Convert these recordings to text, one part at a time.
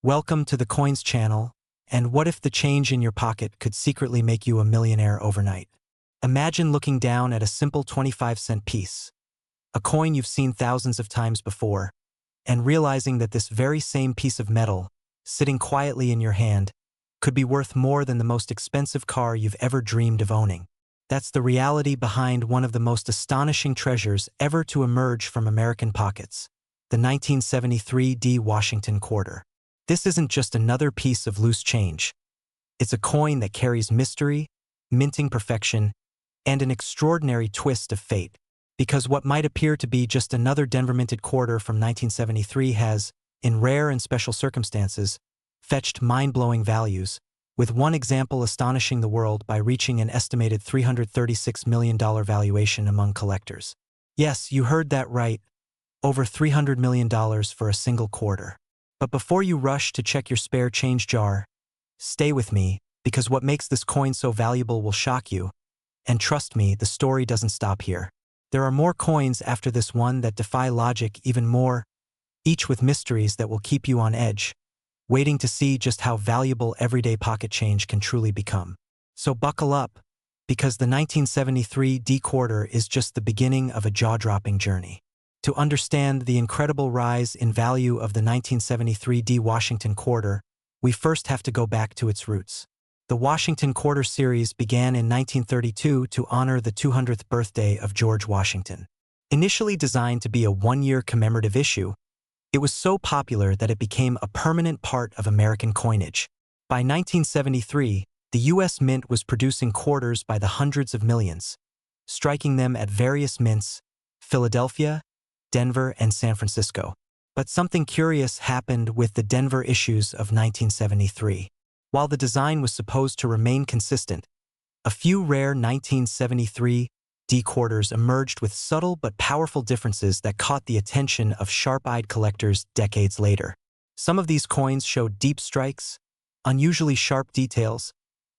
Welcome to the Coins channel, and what if the change in your pocket could secretly make you a millionaire overnight? Imagine looking down at a simple 25-cent piece, a coin you've seen thousands of times before, and realizing that this very same piece of metal, sitting quietly in your hand, could be worth more than the most expensive car you've ever dreamed of owning. That's the reality behind one of the most astonishing treasures ever to emerge from American pockets, the 1973 D Washington quarter. This isn't just another piece of loose change. It's a coin that carries mystery, minting perfection, and an extraordinary twist of fate. Because what might appear to be just another Denver minted quarter from 1973 has, in rare and special circumstances, fetched mind-blowing values, with one example astonishing the world by reaching an estimated $336 million valuation among collectors. Yes, you heard that right, over $300 million for a single quarter. But before you rush to check your spare change jar, stay with me, because what makes this coin so valuable will shock you. And trust me, the story doesn't stop here. There are more coins after this one that defy logic even more, each with mysteries that will keep you on edge, waiting to see just how valuable everyday pocket change can truly become. So buckle up, because the 1973 D quarter is just the beginning of a jaw-dropping journey. To understand the incredible rise in value of the 1973 D Washington quarter, we first have to go back to its roots. The Washington Quarter series began in 1932 to honor the 200th birthday of George Washington. Initially designed to be a one-year commemorative issue, it was so popular that it became a permanent part of American coinage. By 1973, the U.S. Mint was producing quarters by the hundreds of millions, striking them at various mints, Philadelphia, Denver, and San Francisco. But something curious happened with the Denver issues of 1973. While the design was supposed to remain consistent, a few rare 1973 D quarters emerged with subtle but powerful differences that caught the attention of sharp-eyed collectors decades later. Some of these coins showed deep strikes, unusually sharp details,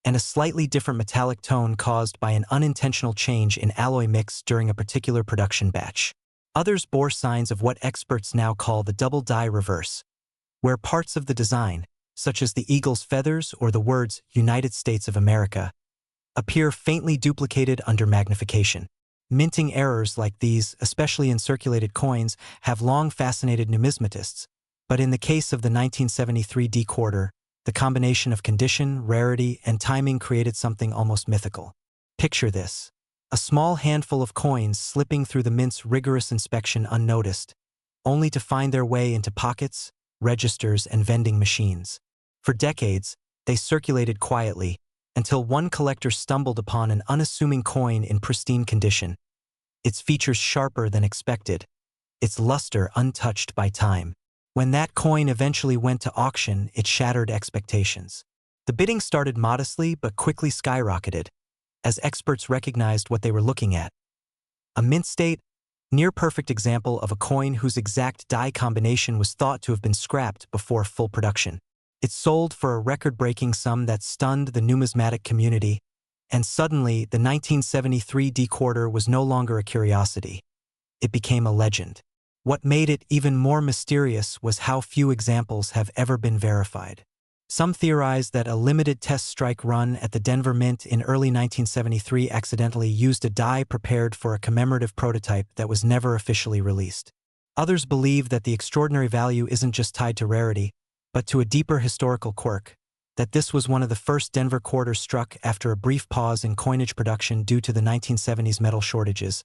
and a slightly different metallic tone caused by an unintentional change in alloy mix during a particular production batch. Others bore signs of what experts now call the double die reverse, where parts of the design, such as the eagle's feathers or the words United States of America, appear faintly duplicated under magnification. Minting errors like these, especially in circulated coins, have long fascinated numismatists, but in the case of the 1973 D quarter, the combination of condition, rarity, and timing created something almost mythical. Picture this: a small handful of coins slipping through the mint's rigorous inspection unnoticed, only to find their way into pockets, registers, and vending machines. For decades, they circulated quietly, until one collector stumbled upon an unassuming coin in pristine condition, its features sharper than expected, its luster untouched by time. When that coin eventually went to auction, it shattered expectations. The bidding started modestly but quickly skyrocketed, as experts recognized what they were looking at. A mint state, near-perfect example of a coin whose exact die combination was thought to have been scrapped before full production. It sold for a record-breaking sum that stunned the numismatic community, and suddenly the 1973 D quarter was no longer a curiosity. It became a legend. What made it even more mysterious was how few examples have ever been verified. Some theorize that a limited test strike run at the Denver Mint in early 1973 accidentally used a die prepared for a commemorative prototype that was never officially released. Others believe that the extraordinary value isn't just tied to rarity, but to a deeper historical quirk, that this was one of the first Denver quarters struck after a brief pause in coinage production due to the 1970s metal shortages,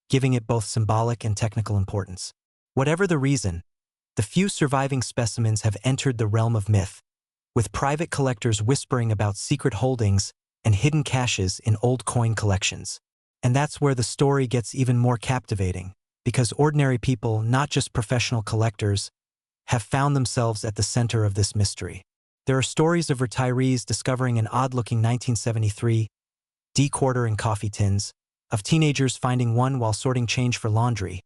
giving it both symbolic and technical importance. Whatever the reason, the few surviving specimens have entered the realm of myth, with private collectors whispering about secret holdings and hidden caches in old coin collections. And that's where the story gets even more captivating, because ordinary people, not just professional collectors, have found themselves at the center of this mystery. There are stories of retirees discovering an odd-looking 1973 D quarter in coffee tins, of teenagers finding one while sorting change for laundry,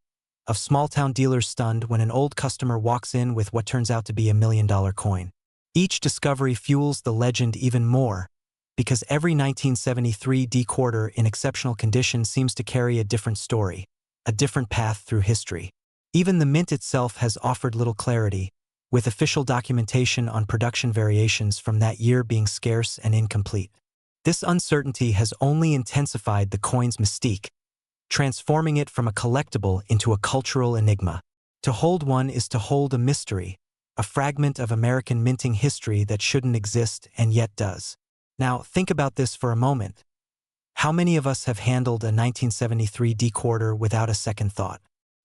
of small-town dealers stunned when an old customer walks in with what turns out to be a $1 million coin. Each discovery fuels the legend even more, because every 1973 D quarter in exceptional condition seems to carry a different story, a different path through history. Even the mint itself has offered little clarity, with official documentation on production variations from that year being scarce and incomplete. This uncertainty has only intensified the coin's mystique, transforming it from a collectible into a cultural enigma. To hold one is to hold a mystery, a fragment of American minting history that shouldn't exist and yet does. Now, think about this for a moment. How many of us have handled a 1973 D-quarter without a second thought?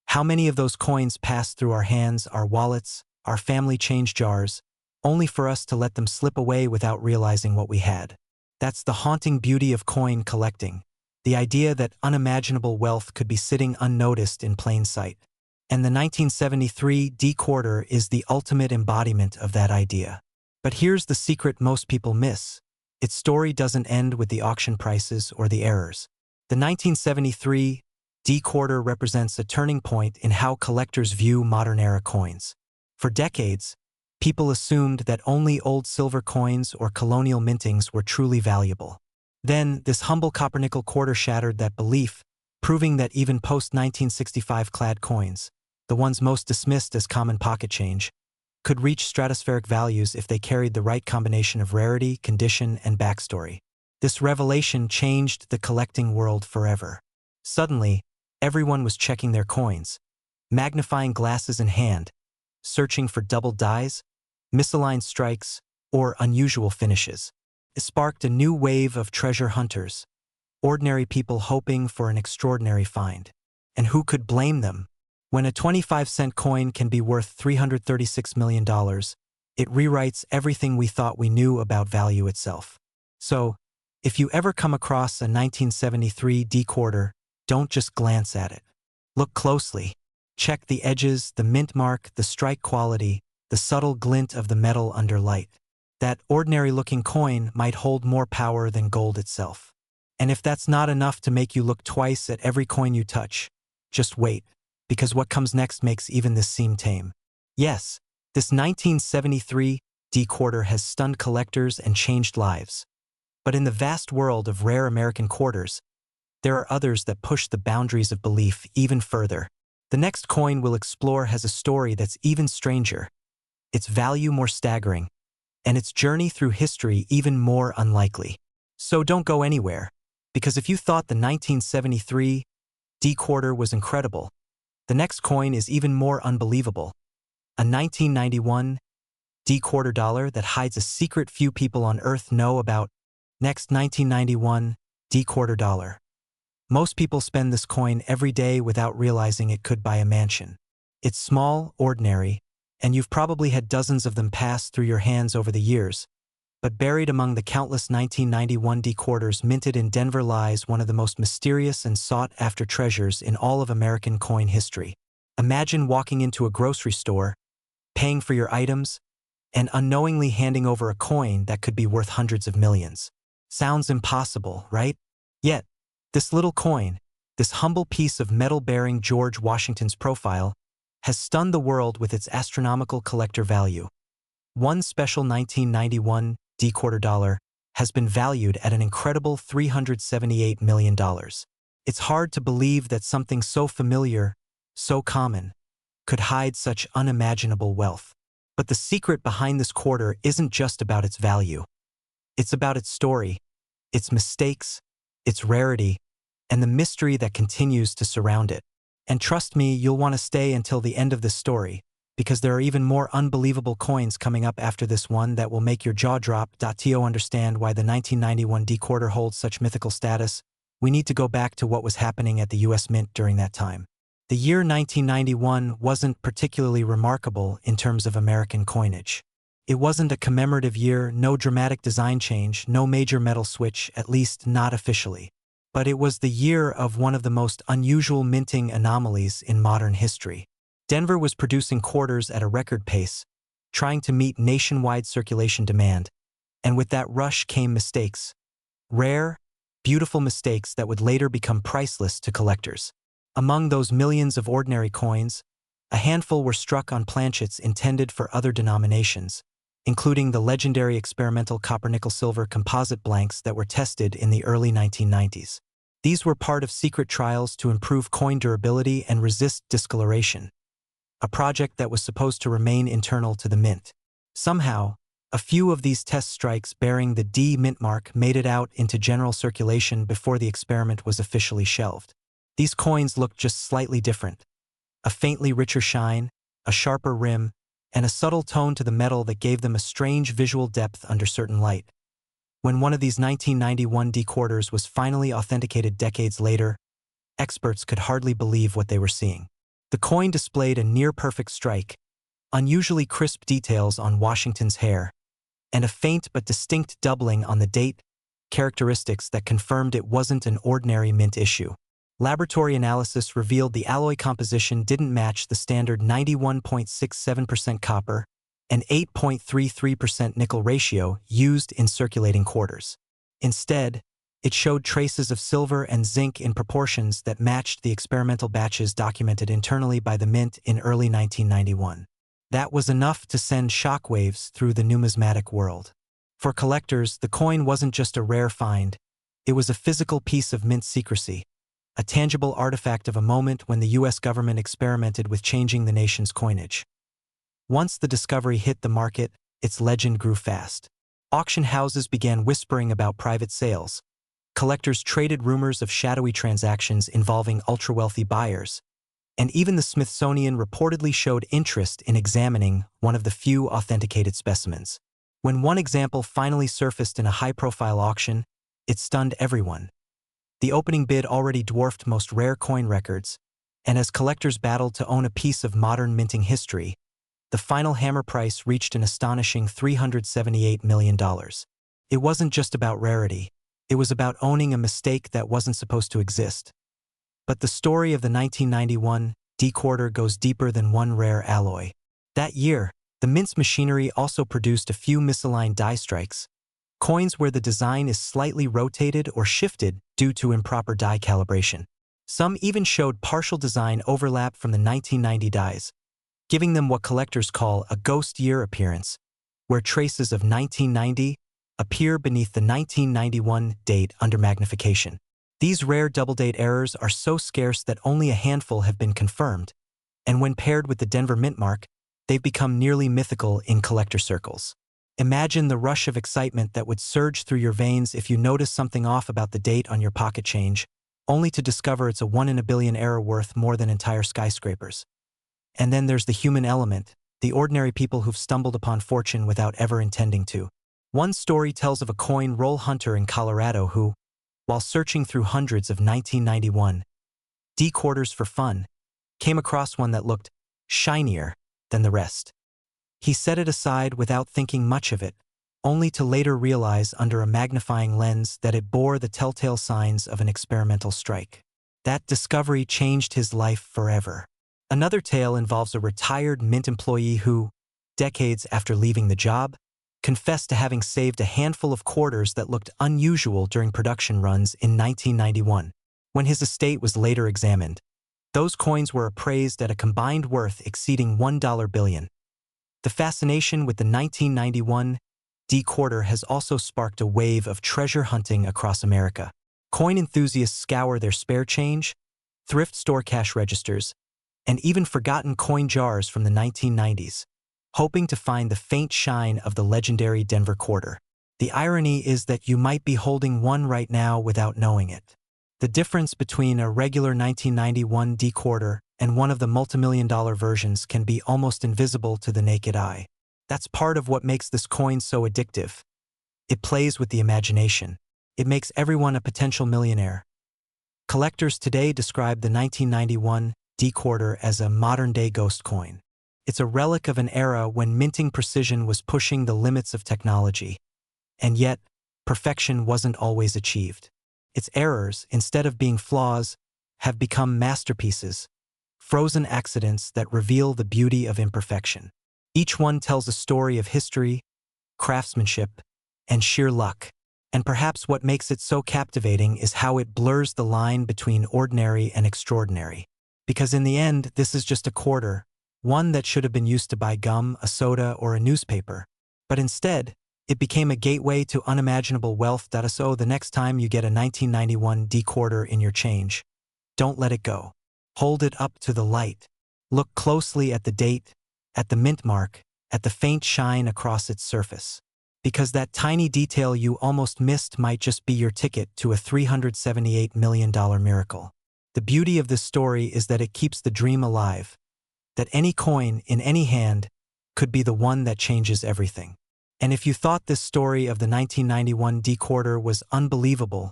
How many of those coins passed through our hands, our wallets, our family change jars, only for us to let them slip away without realizing what we had? That's the haunting beauty of coin collecting, the idea that unimaginable wealth could be sitting unnoticed in plain sight. And the 1973 D-quarter is the ultimate embodiment of that idea. But here's the secret most people miss. Its story doesn't end with the auction prices or the errors. The 1973 D-quarter represents a turning point in how collectors view modern-era coins. For decades, people assumed that only old silver coins or colonial mintings were truly valuable. Then, this humble copper-nickel quarter shattered that belief, proving that even post-1965 clad coins, the ones most dismissed as common pocket change, could reach stratospheric values if they carried the right combination of rarity, condition, and backstory. This revelation changed the collecting world forever. Suddenly, everyone was checking their coins, magnifying glasses in hand, searching for double dies, misaligned strikes, or unusual finishes. It sparked a new wave of treasure hunters, ordinary people hoping for an extraordinary find. And who could blame them? When a 25-cent coin can be worth $336 million, it rewrites everything we thought we knew about value itself. So, if you ever come across a 1973 D-quarter, don't just glance at it. Look closely. Check the edges, the mint mark, the strike quality, the subtle glint of the metal under light. That ordinary-looking coin might hold more power than gold itself. And if that's not enough to make you look twice at every coin you touch, just wait, because what comes next makes even this seem tame. Yes, this 1973 D-quarter has stunned collectors and changed lives. But in the vast world of rare American quarters, there are others that push the boundaries of belief even further. The next coin we'll explore has a story that's even stranger, its value more staggering, and its journey through history even more unlikely. So don't go anywhere, because if you thought the 1973 D-quarter was incredible, the next coin is even more unbelievable. A 1991 D-quarter dollar that hides a secret few people on Earth know about. Next, 1991 D-quarter dollar. Most people spend this coin every day without realizing it could buy a mansion. It's small, ordinary, and you've probably had dozens of them pass through your hands over the years. But buried among the countless 1991 D-quarters minted in Denver lies one of the most mysterious and sought-after treasures in all of American coin history. Imagine walking into a grocery store, paying for your items, and unknowingly handing over a coin that could be worth hundreds of millions. Sounds impossible, right? Yet, this little coin, this humble piece of metal bearing George Washington's profile, has stunned the world with its astronomical collector value. One special 1991 D-quarter dollar has been valued at an incredible $378 million. It's hard to believe that something so familiar, so common, could hide such unimaginable wealth. But the secret behind this quarter isn't just about its value. It's about its story, its mistakes, its rarity, and the mystery that continues to surround it. And trust me, you'll want to stay until the end of this story, because there are even more unbelievable coins coming up after this one that will make your jaw drop. To understand why the 1991 D-quarter holds such mythical status, we need to go back to what was happening at the US Mint during that time. The year 1991 wasn't particularly remarkable in terms of American coinage. It wasn't a commemorative year, no dramatic design change, no major metal switch, at least not officially. But it was the year of one of the most unusual minting anomalies in modern history. Denver was producing quarters at a record pace, trying to meet nationwide circulation demand, and with that rush came mistakes. Rare, beautiful mistakes that would later become priceless to collectors. Among those millions of ordinary coins, a handful were struck on planchets intended for other denominations, including the legendary experimental copper-nickel-silver composite blanks that were tested in the early 1990s. These were part of secret trials to improve coin durability and resist discoloration. a project that was supposed to remain internal to the mint. Somehow, a few of these test strikes bearing the D mint mark made it out into general circulation before the experiment was officially shelved. These coins looked just slightly different. A faintly richer shine, a sharper rim, and a subtle tone to the metal that gave them a strange visual depth under certain light. When one of these 1991 D quarters was finally authenticated decades later, experts could hardly believe what they were seeing. The coin displayed a near-perfect strike, unusually crisp details on Washington's hair, and a faint but distinct doubling on the date, characteristics that confirmed it wasn't an ordinary mint issue. Laboratory analysis revealed the alloy composition didn't match the standard 91.67% copper and 8.33% nickel ratio used in circulating quarters. Instead, it showed traces of silver and zinc in proportions that matched the experimental batches documented internally by the mint in early 1991. That was enough to send shockwaves through the numismatic world. For collectors, the coin wasn't just a rare find, it was a physical piece of mint secrecy, a tangible artifact of a moment when the U.S. government experimented with changing the nation's coinage. Once the discovery hit the market, its legend grew fast. Auction houses began whispering about private sales. Collectors traded rumors of shadowy transactions involving ultra-wealthy buyers, and even the Smithsonian reportedly showed interest in examining one of the few authenticated specimens. When one example finally surfaced in a high-profile auction, it stunned everyone. The opening bid already dwarfed most rare coin records, and as collectors battled to own a piece of modern minting history, the final hammer price reached an astonishing $378 million. It wasn't just about rarity, it was about owning a mistake that wasn't supposed to exist. But the story of the 1991 D quarter goes deeper than one rare alloy. That year, the mint's machinery also produced a few misaligned die strikes, coins where the design is slightly rotated or shifted due to improper die calibration. Some even showed partial design overlap from the 1990 dies, giving them what collectors call a ghost year appearance, where traces of 1990 appear beneath the 1991 date under magnification. These rare double-date errors are so scarce that only a handful have been confirmed, and when paired with the Denver mint mark, they've become nearly mythical in collector circles. Imagine the rush of excitement that would surge through your veins if you notice something off about the date on your pocket change, only to discover it's a 1 in a billion error worth more than entire skyscrapers. And then there's the human element, the ordinary people who've stumbled upon fortune without ever intending to. One story tells of a coin roll hunter in Colorado who, while searching through hundreds of 1991 D quarters for fun, came across one that looked shinier than the rest. He set it aside without thinking much of it, only to later realize under a magnifying lens that it bore the telltale signs of an experimental strike. That discovery changed his life forever. Another tale involves a retired mint employee who, decades after leaving the job, confessed to having saved a handful of quarters that looked unusual during production runs in 1991. When his estate was later examined, those coins were appraised at a combined worth exceeding $1 billion. The fascination with the 1991 D quarter has also sparked a wave of treasure hunting across America. Coin enthusiasts scour their spare change, thrift store cash registers, and even forgotten coin jars from the 1990s, hoping to find the faint shine of the legendary Denver quarter. The irony is that you might be holding one right now without knowing it. The difference between a regular 1991 D quarter and one of the multimillion-dollar versions can be almost invisible to the naked eye. That's part of what makes this coin so addictive. It plays with the imagination. It makes everyone a potential millionaire. Collectors today describe the 1991 D quarter as a modern-day ghost coin. It's a relic of an era when minting precision was pushing the limits of technology. And yet, perfection wasn't always achieved. Its errors, instead of being flaws, have become masterpieces, frozen accidents that reveal the beauty of imperfection. Each one tells a story of history, craftsmanship, and sheer luck. And perhaps what makes it so captivating is how it blurs the line between ordinary and extraordinary. Because in the end, this is just a quarter, one that should have been used to buy gum, a soda, or a newspaper. But instead, it became a gateway to unimaginable wealth. So the next time you get a 1991 D quarter in your change, don't let it go. Hold it up to the light. Look closely at the date, at the mint mark, at the faint shine across its surface. Because that tiny detail you almost missed might just be your ticket to a $378 million miracle. The beauty of this story is that it keeps the dream alive, that any coin in any hand could be the one that changes everything. And if you thought this story of the 1991 decorder was unbelievable,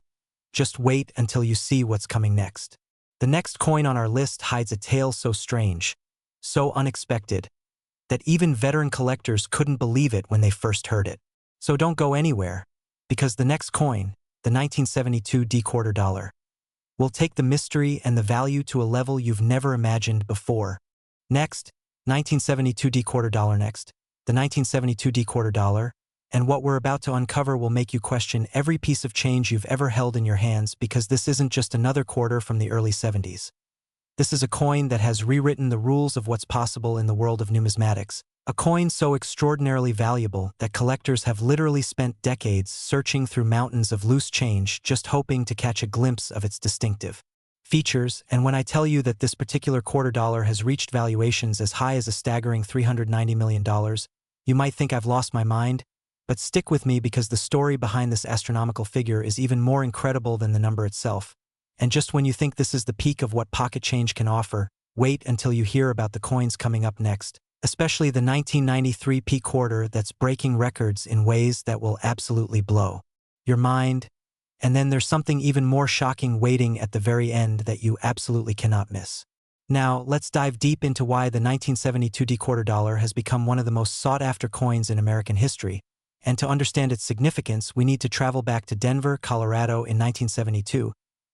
just wait until you see what's coming next. The next coin on our list hides a tale so strange, so unexpected, that even veteran collectors couldn't believe it when they first heard it. So don't go anywhere, because the next coin, the 1972 decorder dollar, will take the mystery and the value to a level you've never imagined before. Next, 1972 decorder dollar next, the 1972 decorder dollar, and what we're about to uncover will make you question every piece of change you've ever held in your hands, because this isn't just another quarter from the early 70s. This is a coin that has rewritten the rules of what's possible in the world of numismatics, a coin so extraordinarily valuable that collectors have literally spent decades searching through mountains of loose change just hoping to catch a glimpse of its distinctive features. And when I tell you that this particular quarter dollar has reached valuations as high as a staggering $390 million, you might think I've lost my mind, but stick with me because the story behind this astronomical figure is even more incredible than the number itself. And just when you think this is the peak of what pocket change can offer, wait until you hear about the coins coming up next, especially the 1993 P quarter that's breaking records in ways that will absolutely blow your mind. And then there's something even more shocking waiting at the very end that you absolutely cannot miss. Now, let's dive deep into why the 1972 decorder dollar has become one of the most sought-after coins in American history. And to understand its significance, we need to travel back to Denver, Colorado in 1972,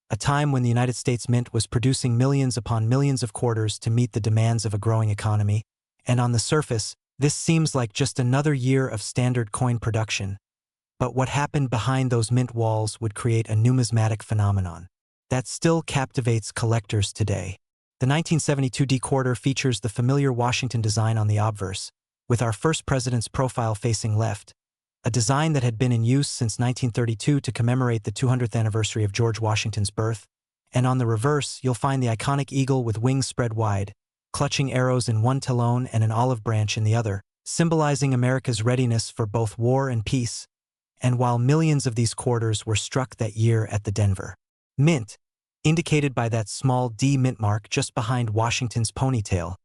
a time when the United States Mint was producing millions upon millions of quarters to meet the demands of a growing economy. And on the surface, this seems like just another year of standard coin production. But what happened behind those mint walls would create a numismatic phenomenon that still captivates collectors today. The 1972 decorder features the familiar Washington design on the obverse, with our first president's profile facing left, a design that had been in use since 1932 to commemorate the 200th anniversary of George Washington's birth. And on the reverse, you'll find the iconic eagle with wings spread wide, clutching arrows in one talon and an olive branch in the other, symbolizing America's readiness for both war and peace. And while millions of these quarters were struck that year at the Denver Mint, indicated by that small D mint mark just behind Washington's ponytail,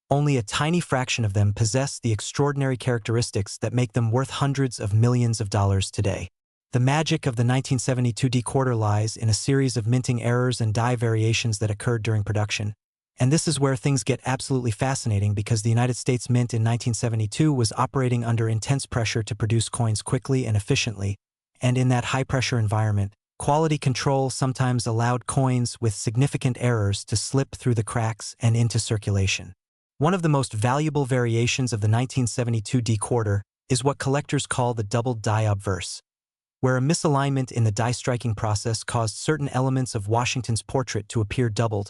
only a tiny fraction of them possess the extraordinary characteristics that make them worth hundreds of millions of dollars today. The magic of the 1972 decorder lies in a series of minting errors and die variations that occurred during production. And this is where things get absolutely fascinating, because the United States Mint in 1972 was operating under intense pressure to produce coins quickly and efficiently, and in that high-pressure environment, quality control sometimes allowed coins with significant errors to slip through the cracks and into circulation. One of the most valuable variations of the 1972 decorder is what collectors call the doubled die obverse, where a misalignment in the die striking process caused certain elements of Washington's portrait to appear doubled,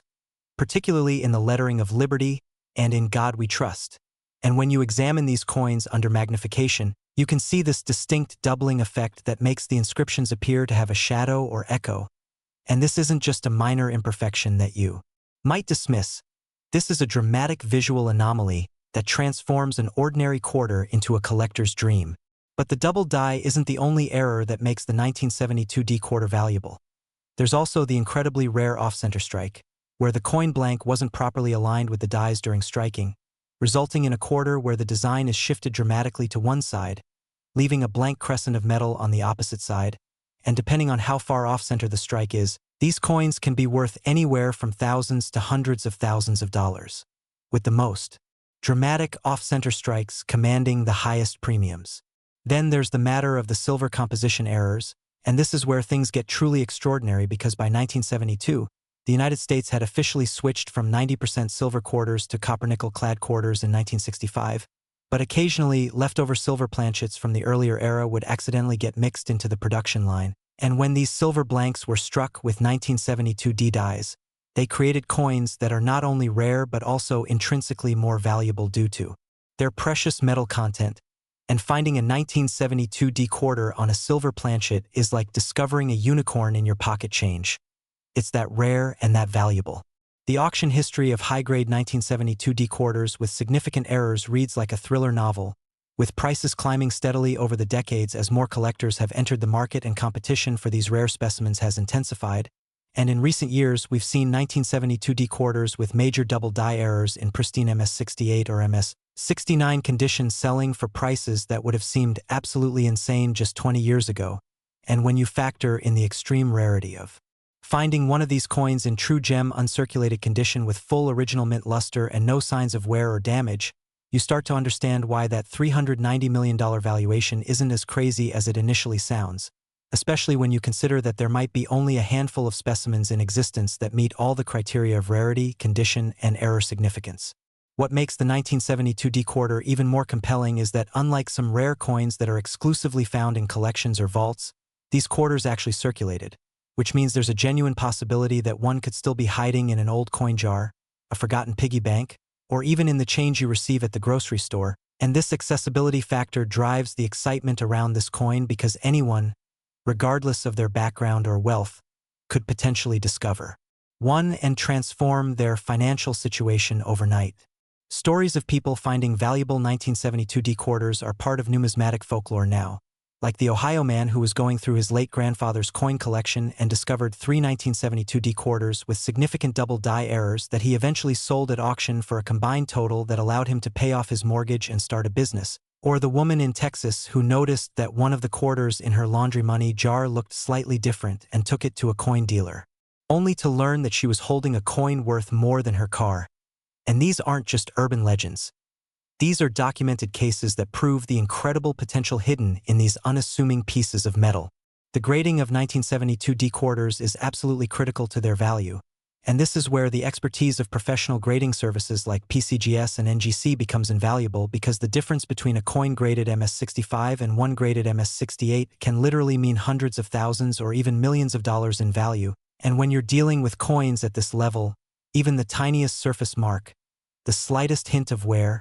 particularly in the lettering of Liberty and In God We Trust. And when you examine these coins under magnification, you can see this distinct doubling effect that makes the inscriptions appear to have a shadow or echo. And this isn't just a minor imperfection that you might dismiss. This is a dramatic visual anomaly that transforms an ordinary quarter into a collector's dream. But the double die isn't the only error that makes the 1972 decorder valuable. There's also the incredibly rare off-center strike, where the coin blank wasn't properly aligned with the dies during striking, resulting in a quarter where the design is shifted dramatically to one side, leaving a blank crescent of metal on the opposite side. And depending on how far off-center the strike is, these coins can be worth anywhere from thousands to hundreds of thousands of dollars, with the most dramatic off-center strikes commanding the highest premiums. Then there's the matter of the silver composition errors, and this is where things get truly extraordinary, because by 1972, the United States had officially switched from 90% silver quarters to copper-nickel-clad quarters in 1965, but occasionally leftover silver planchets from the earlier era would accidentally get mixed into the production line, and when these silver blanks were struck with 1972 D dies, they created coins that are not only rare but also intrinsically more valuable due to their precious metal content. And finding a 1972 D quarter on a silver planchet is like discovering a unicorn in your pocket change. It's that rare and that valuable. The auction history of high-grade 1972 D quarters with significant errors reads like a thriller novel, with prices climbing steadily over the decades as more collectors have entered the market and competition for these rare specimens has intensified. And in recent years, we've seen 1972 D quarters with major double die errors in pristine MS-68 or MS-69 condition selling for prices that would have seemed absolutely insane just 20 years ago. And when you factor in the extreme rarity of finding one of these coins in true gem uncirculated condition with full original mint luster and no signs of wear or damage, you start to understand why that $390 million valuation isn't as crazy as it initially sounds, especially when you consider that there might be only a handful of specimens in existence that meet all the criteria of rarity, condition, and error significance. What makes the 1972 D quarter even more compelling is that unlike some rare coins that are exclusively found in collections or vaults, these quarters actually circulated, which means there's a genuine possibility that one could still be hiding in an old coin jar, a forgotten piggy bank, or even in the change you receive at the grocery store. And this accessibility factor drives the excitement around this coin because anyone, regardless of their background or wealth, could potentially discover one and transform their financial situation overnight. Stories of people finding valuable 1972 D quarters are part of numismatic folklore now, like the Ohio man who was going through his late grandfather's coin collection and discovered 3 1972 D quarters with significant double die errors that he eventually sold at auction for a combined total that allowed him to pay off his mortgage and start a business. Or the woman in Texas who noticed that one of the quarters in her laundry money jar looked slightly different and took it to a coin dealer, only to learn that she was holding a coin worth more than her car. And these aren't just urban legends. These are documented cases that prove the incredible potential hidden in these unassuming pieces of metal. The grading of 1972 D quarters is absolutely critical to their value, and this is where the expertise of professional grading services like PCGS and NGC becomes invaluable because the difference between a coin graded MS-65 and one graded MS-68 can literally mean hundreds of thousands or even millions of dollars in value. And when you're dealing with coins at this level, even the tiniest surface mark, the slightest hint of wear,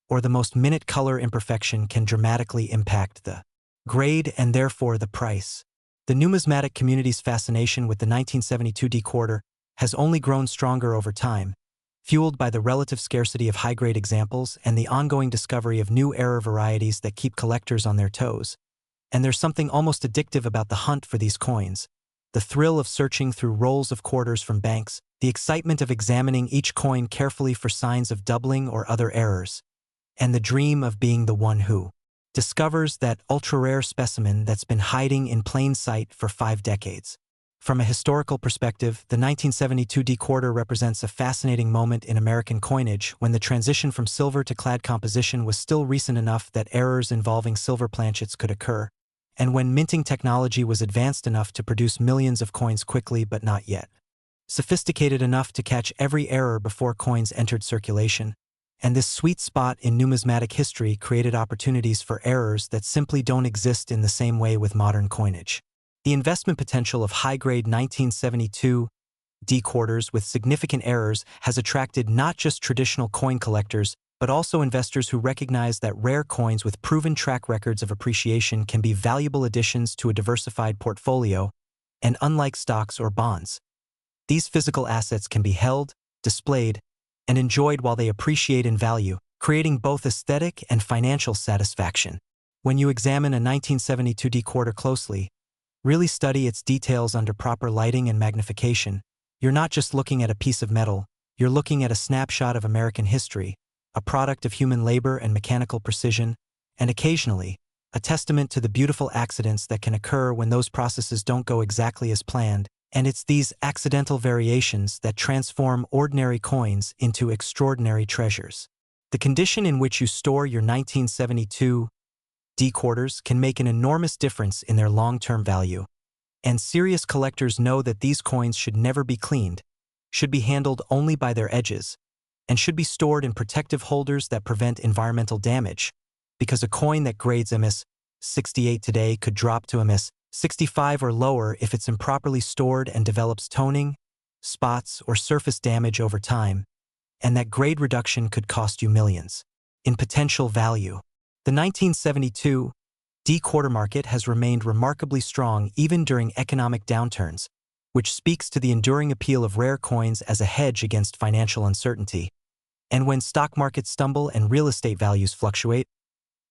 or the most minute color imperfection can dramatically impact the grade and therefore the price. The numismatic community's fascination with the 1972 D quarter has only grown stronger over time, fueled by the relative scarcity of high-grade examples and the ongoing discovery of new error varieties that keep collectors on their toes. And there's something almost addictive about the hunt for these coins, the thrill of searching through rolls of quarters from banks, the excitement of examining each coin carefully for signs of doubling or other errors, and the dream of being the one who discovers that ultra-rare specimen that's been hiding in plain sight for 5 decades. From a historical perspective, the 1972 D quarter represents a fascinating moment in American coinage when the transition from silver to clad composition was still recent enough that errors involving silver planchets could occur, and when minting technology was advanced enough to produce millions of coins quickly but not yet sophisticated enough to catch every error before coins entered circulation. And this sweet spot in numismatic history created opportunities for errors that simply don't exist in the same way with modern coinage. The investment potential of high-grade 1972 D quarters with significant errors has attracted not just traditional coin collectors, but also investors who recognize that rare coins with proven track records of appreciation can be valuable additions to a diversified portfolio, and unlike stocks or bonds, these physical assets can be held, displayed, and enjoyed while they appreciate in value, creating both aesthetic and financial satisfaction. When you examine a 1972 D quarter closely, really study its details under proper lighting and magnification, you're not just looking at a piece of metal, you're looking at a snapshot of American history, a product of human labor and mechanical precision, and occasionally, a testament to the beautiful accidents that can occur when those processes don't go exactly as planned. And it's these accidental variations that transform ordinary coins into extraordinary treasures. The condition in which you store your 1972 D quarters can make an enormous difference in their long-term value. And serious collectors know that these coins should never be cleaned, should be handled only by their edges, and should be stored in protective holders that prevent environmental damage, because a coin that grades MS-68 today could drop to MS-65 or lower if it's improperly stored and develops toning, spots, or surface damage over time, and that grade reduction could cost you millions in potential value. The 1972 D quarter market has remained remarkably strong even during economic downturns, which speaks to the enduring appeal of rare coins as a hedge against financial uncertainty. And when stock markets stumble and real estate values fluctuate,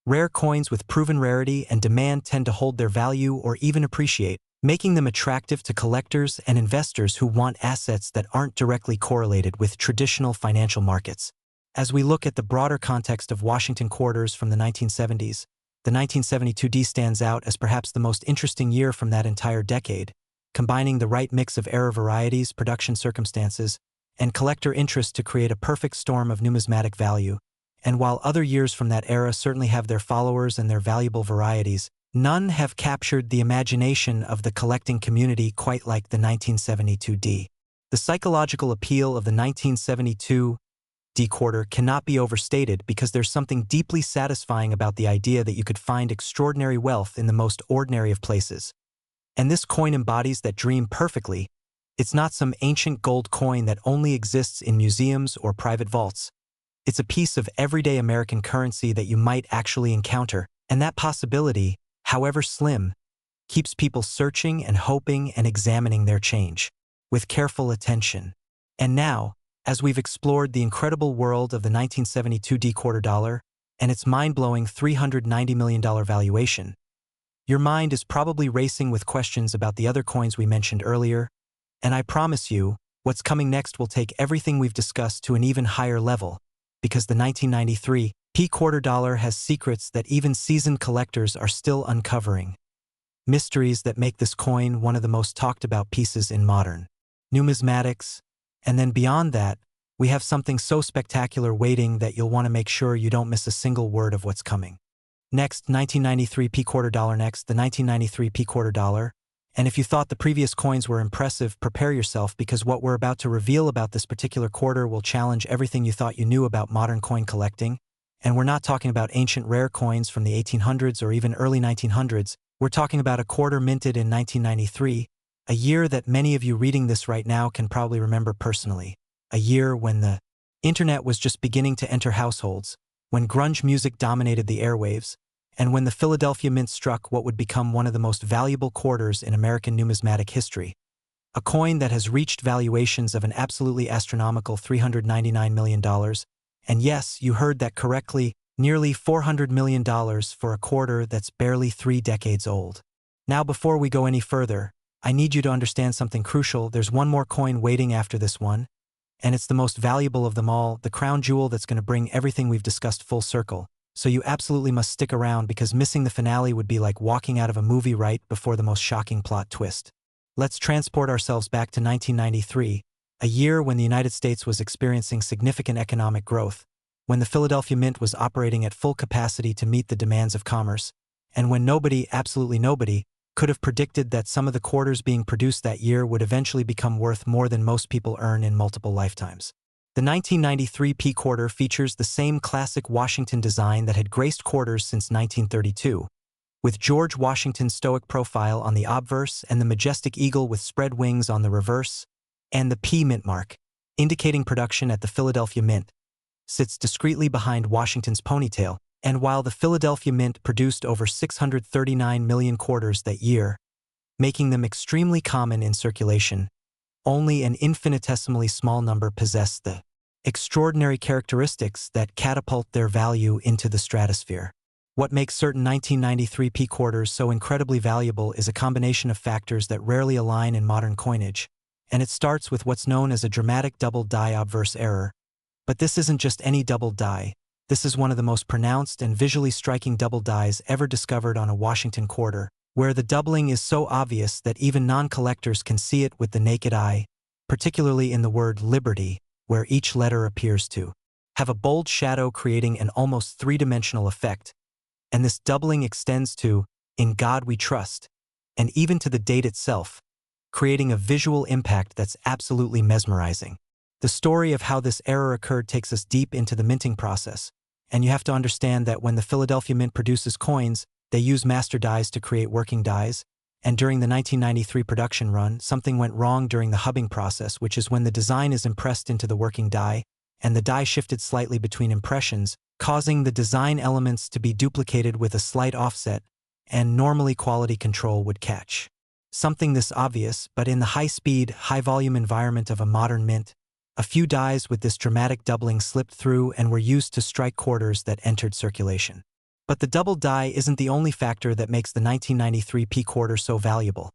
rare coins with proven rarity and demand tend to hold their value or even appreciate, making them attractive to collectors and investors who want assets that aren't directly correlated with traditional financial markets. As we look at the broader context of Washington quarters from the 1970s, the 1972 D stands out as perhaps the most interesting year from that entire decade, combining the right mix of era varieties, production circumstances, and collector interest to create a perfect storm of numismatic value. And while other years from that era certainly have their followers and their valuable varieties, none have captured the imagination of the collecting community quite like the 1972 D. The psychological appeal of the 1972 D quarter cannot be overstated because there's something deeply satisfying about the idea that you could find extraordinary wealth in the most ordinary of places. And this coin embodies that dream perfectly. It's not some ancient gold coin that only exists in museums or private vaults. It's a piece of everyday American currency that you might actually encounter, and that possibility, however slim, keeps people searching and hoping and examining their change with careful attention. And now, as we've explored the incredible world of the 1972 D quarter dollar and its mind-blowing $390 million valuation, your mind is probably racing with questions about the other coins we mentioned earlier, and I promise you, what's coming next will take everything we've discussed to an even higher level, because the 1993 P quarter dollar has secrets that even seasoned collectors are still uncovering. Mysteries that make this coin one of the most talked about pieces in modern numismatics. And then beyond that, we have something so spectacular waiting that you'll want to make sure you don't miss a single word of what's coming. Next, 1993 P quarter dollar. Next, the 1993 P quarter dollar. And if you thought the previous coins were impressive, prepare yourself, because what we're about to reveal about this particular quarter will challenge everything you thought you knew about modern coin collecting. And we're not talking about ancient rare coins from the 1800s or even early 1900s. We're talking about a quarter minted in 1993, a year that many of you reading this right now can probably remember personally. A year when the internet was just beginning to enter households, when grunge music dominated the airwaves, and when the Philadelphia Mint struck what would become one of the most valuable quarters in American numismatic history. A coin that has reached valuations of an absolutely astronomical $399 million. And yes, you heard that correctly, nearly $400 million for a quarter that's barely 3 decades old. Now, before we go any further, I need you to understand something crucial. There's one more coin waiting after this one, and it's the most valuable of them all, the crown jewel that's going to bring everything we've discussed full circle. So you absolutely must stick around, because missing the finale would be like walking out of a movie right before the most shocking plot twist. Let's transport ourselves back to 1993, a year when the United States was experiencing significant economic growth, when the Philadelphia Mint was operating at full capacity to meet the demands of commerce, and when nobody, absolutely nobody, could have predicted that some of the quarters being produced that year would eventually become worth more than most people earn in multiple lifetimes. The 1993 P quarter features the same classic Washington design that had graced quarters since 1932, with George Washington's stoic profile on the obverse and the majestic eagle with spread wings on the reverse, and the P mint mark, indicating production at the Philadelphia Mint, sits discreetly behind Washington's ponytail. And while the Philadelphia Mint produced over 639 million quarters that year, making them extremely common in circulation, only an infinitesimally small number possessed the extraordinary characteristics that catapult their value into the stratosphere. What makes certain 1993 P quarters so incredibly valuable is a combination of factors that rarely align in modern coinage, and it starts with what's known as a dramatic double die obverse error. But this isn't just any double die. This is one of the most pronounced and visually striking double dies ever discovered on a Washington quarter, where the doubling is so obvious that even non-collectors can see it with the naked eye, particularly in the word Liberty, where each letter appears to have a bold shadow creating an almost three-dimensional effect. And this doubling extends to "In God We Trust," and even to the date itself, creating a visual impact that's absolutely mesmerizing. The story of how this error occurred takes us deep into the minting process, and you have to understand that when the Philadelphia Mint produces coins, they use master dies to create working dies, and during the 1993 production run, something went wrong during the hubbing process, which is when the design is impressed into the working die, and the die shifted slightly between impressions, causing the design elements to be duplicated with a slight offset, and normally quality control would catch Something this obvious, but in the high-speed, high-volume environment of a modern mint, a few dies with this dramatic doubling slipped through and were used to strike quarters that entered circulation. But the double die isn't the only factor that makes the 1993 P quarter so valuable.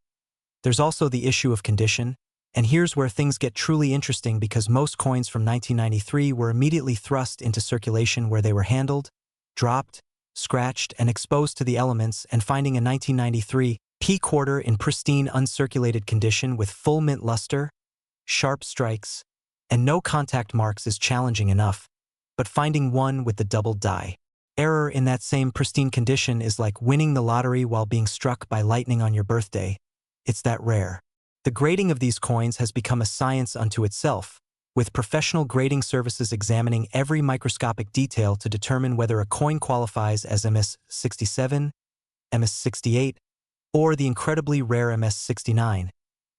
There's also the issue of condition, and here's where things get truly interesting because most coins from 1993 were immediately thrust into circulation where they were handled, dropped, scratched, and exposed to the elements, and finding a 1993 P quarter in pristine uncirculated condition with full mint luster, sharp strikes, and no contact marks is challenging enough, but finding one with the double die error in that same pristine condition is like winning the lottery while being struck by lightning on your birthday. It's that rare. The grading of these coins has become a science unto itself, with professional grading services examining every microscopic detail to determine whether a coin qualifies as MS67, MS68, or the incredibly rare MS69.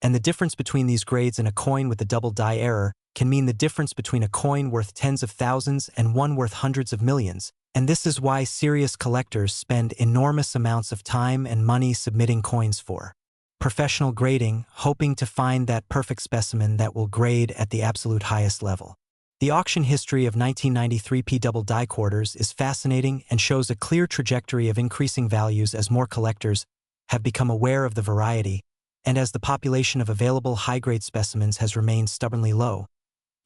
And the difference between these grades in a coin with a double die error can mean the difference between a coin worth tens of thousands and one worth hundreds of millions. And this is why serious collectors spend enormous amounts of time and money submitting coins for professional grading, hoping to find that perfect specimen that will grade at the absolute highest level. The auction history of 1993 P double die quarters is fascinating and shows a clear trajectory of increasing values as more collectors have become aware of the variety, and as the population of available high-grade specimens has remained stubbornly low.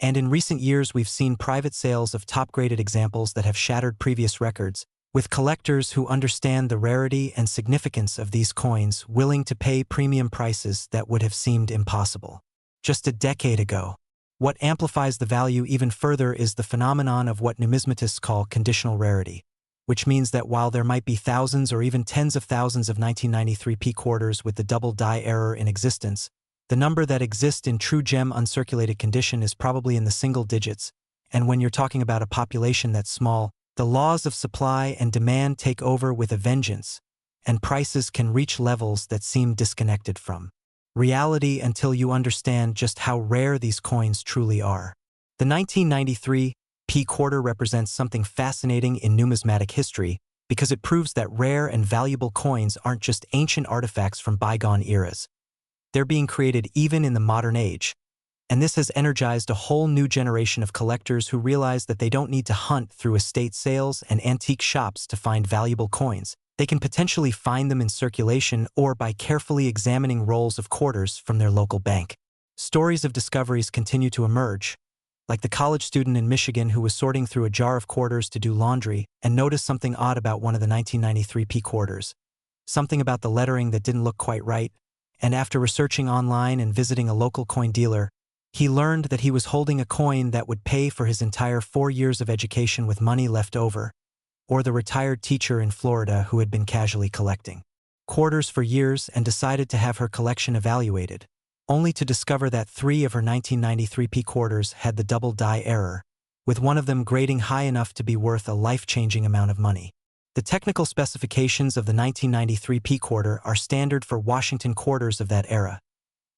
And in recent years we've seen private sales of top-graded examples that have shattered previous records, with collectors who understand the rarity and significance of these coins willing to pay premium prices that would have seemed impossible just a decade ago. What amplifies the value even further is the phenomenon of what numismatists call conditional rarity, which means that while there might be thousands or even tens of thousands of 1993 P quarters with the double die error in existence, the number that exists in true gem uncirculated condition is probably in the single digits, and when you're talking about a population that's small, the laws of supply and demand take over with a vengeance, and prices can reach levels that seem disconnected from reality until you understand just how rare these coins truly are. The 1993 P quarter represents something fascinating in numismatic history because it proves that rare and valuable coins aren't just ancient artifacts from bygone eras. They're being created even in the modern age, and this has energized a whole new generation of collectors who realize that they don't need to hunt through estate sales and antique shops to find valuable coins. They can potentially find them in circulation or by carefully examining rolls of quarters from their local bank. Stories of discoveries continue to emerge, like the college student in Michigan who was sorting through a jar of quarters to do laundry and noticed something odd about one of the 1993 P quarters. Something about the lettering that didn't look quite right, and after researching online and visiting a local coin dealer, he learned that he was holding a coin that would pay for his entire 4 years of education with money left over, or the retired teacher in Florida who had been casually collecting quarters for years and decided to have her collection evaluated, only to discover that 3 of her 1993 P quarters had the double die error, with one of them grading high enough to be worth a life-changing amount of money. The technical specifications of the 1993 P quarter are standard for Washington quarters of that era,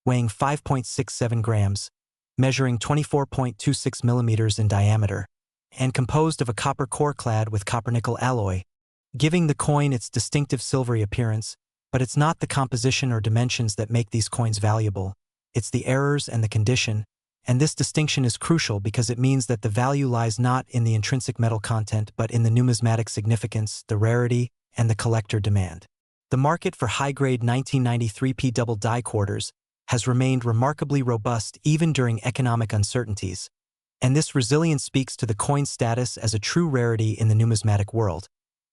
weighing 5.67 grams, measuring 24.26 millimeters in diameter, and composed of a copper core clad with copper-nickel alloy, giving the coin its distinctive silvery appearance. But it's not the composition or dimensions that make these coins valuable, it's the errors and the condition, and this distinction is crucial because it means that the value lies not in the intrinsic metal content but in the numismatic significance, the rarity, and the collector demand. The market for high-grade 1993 P double die quarters has remained remarkably robust even during economic uncertainties, and this resilience speaks to the coin's status as a true rarity in the numismatic world,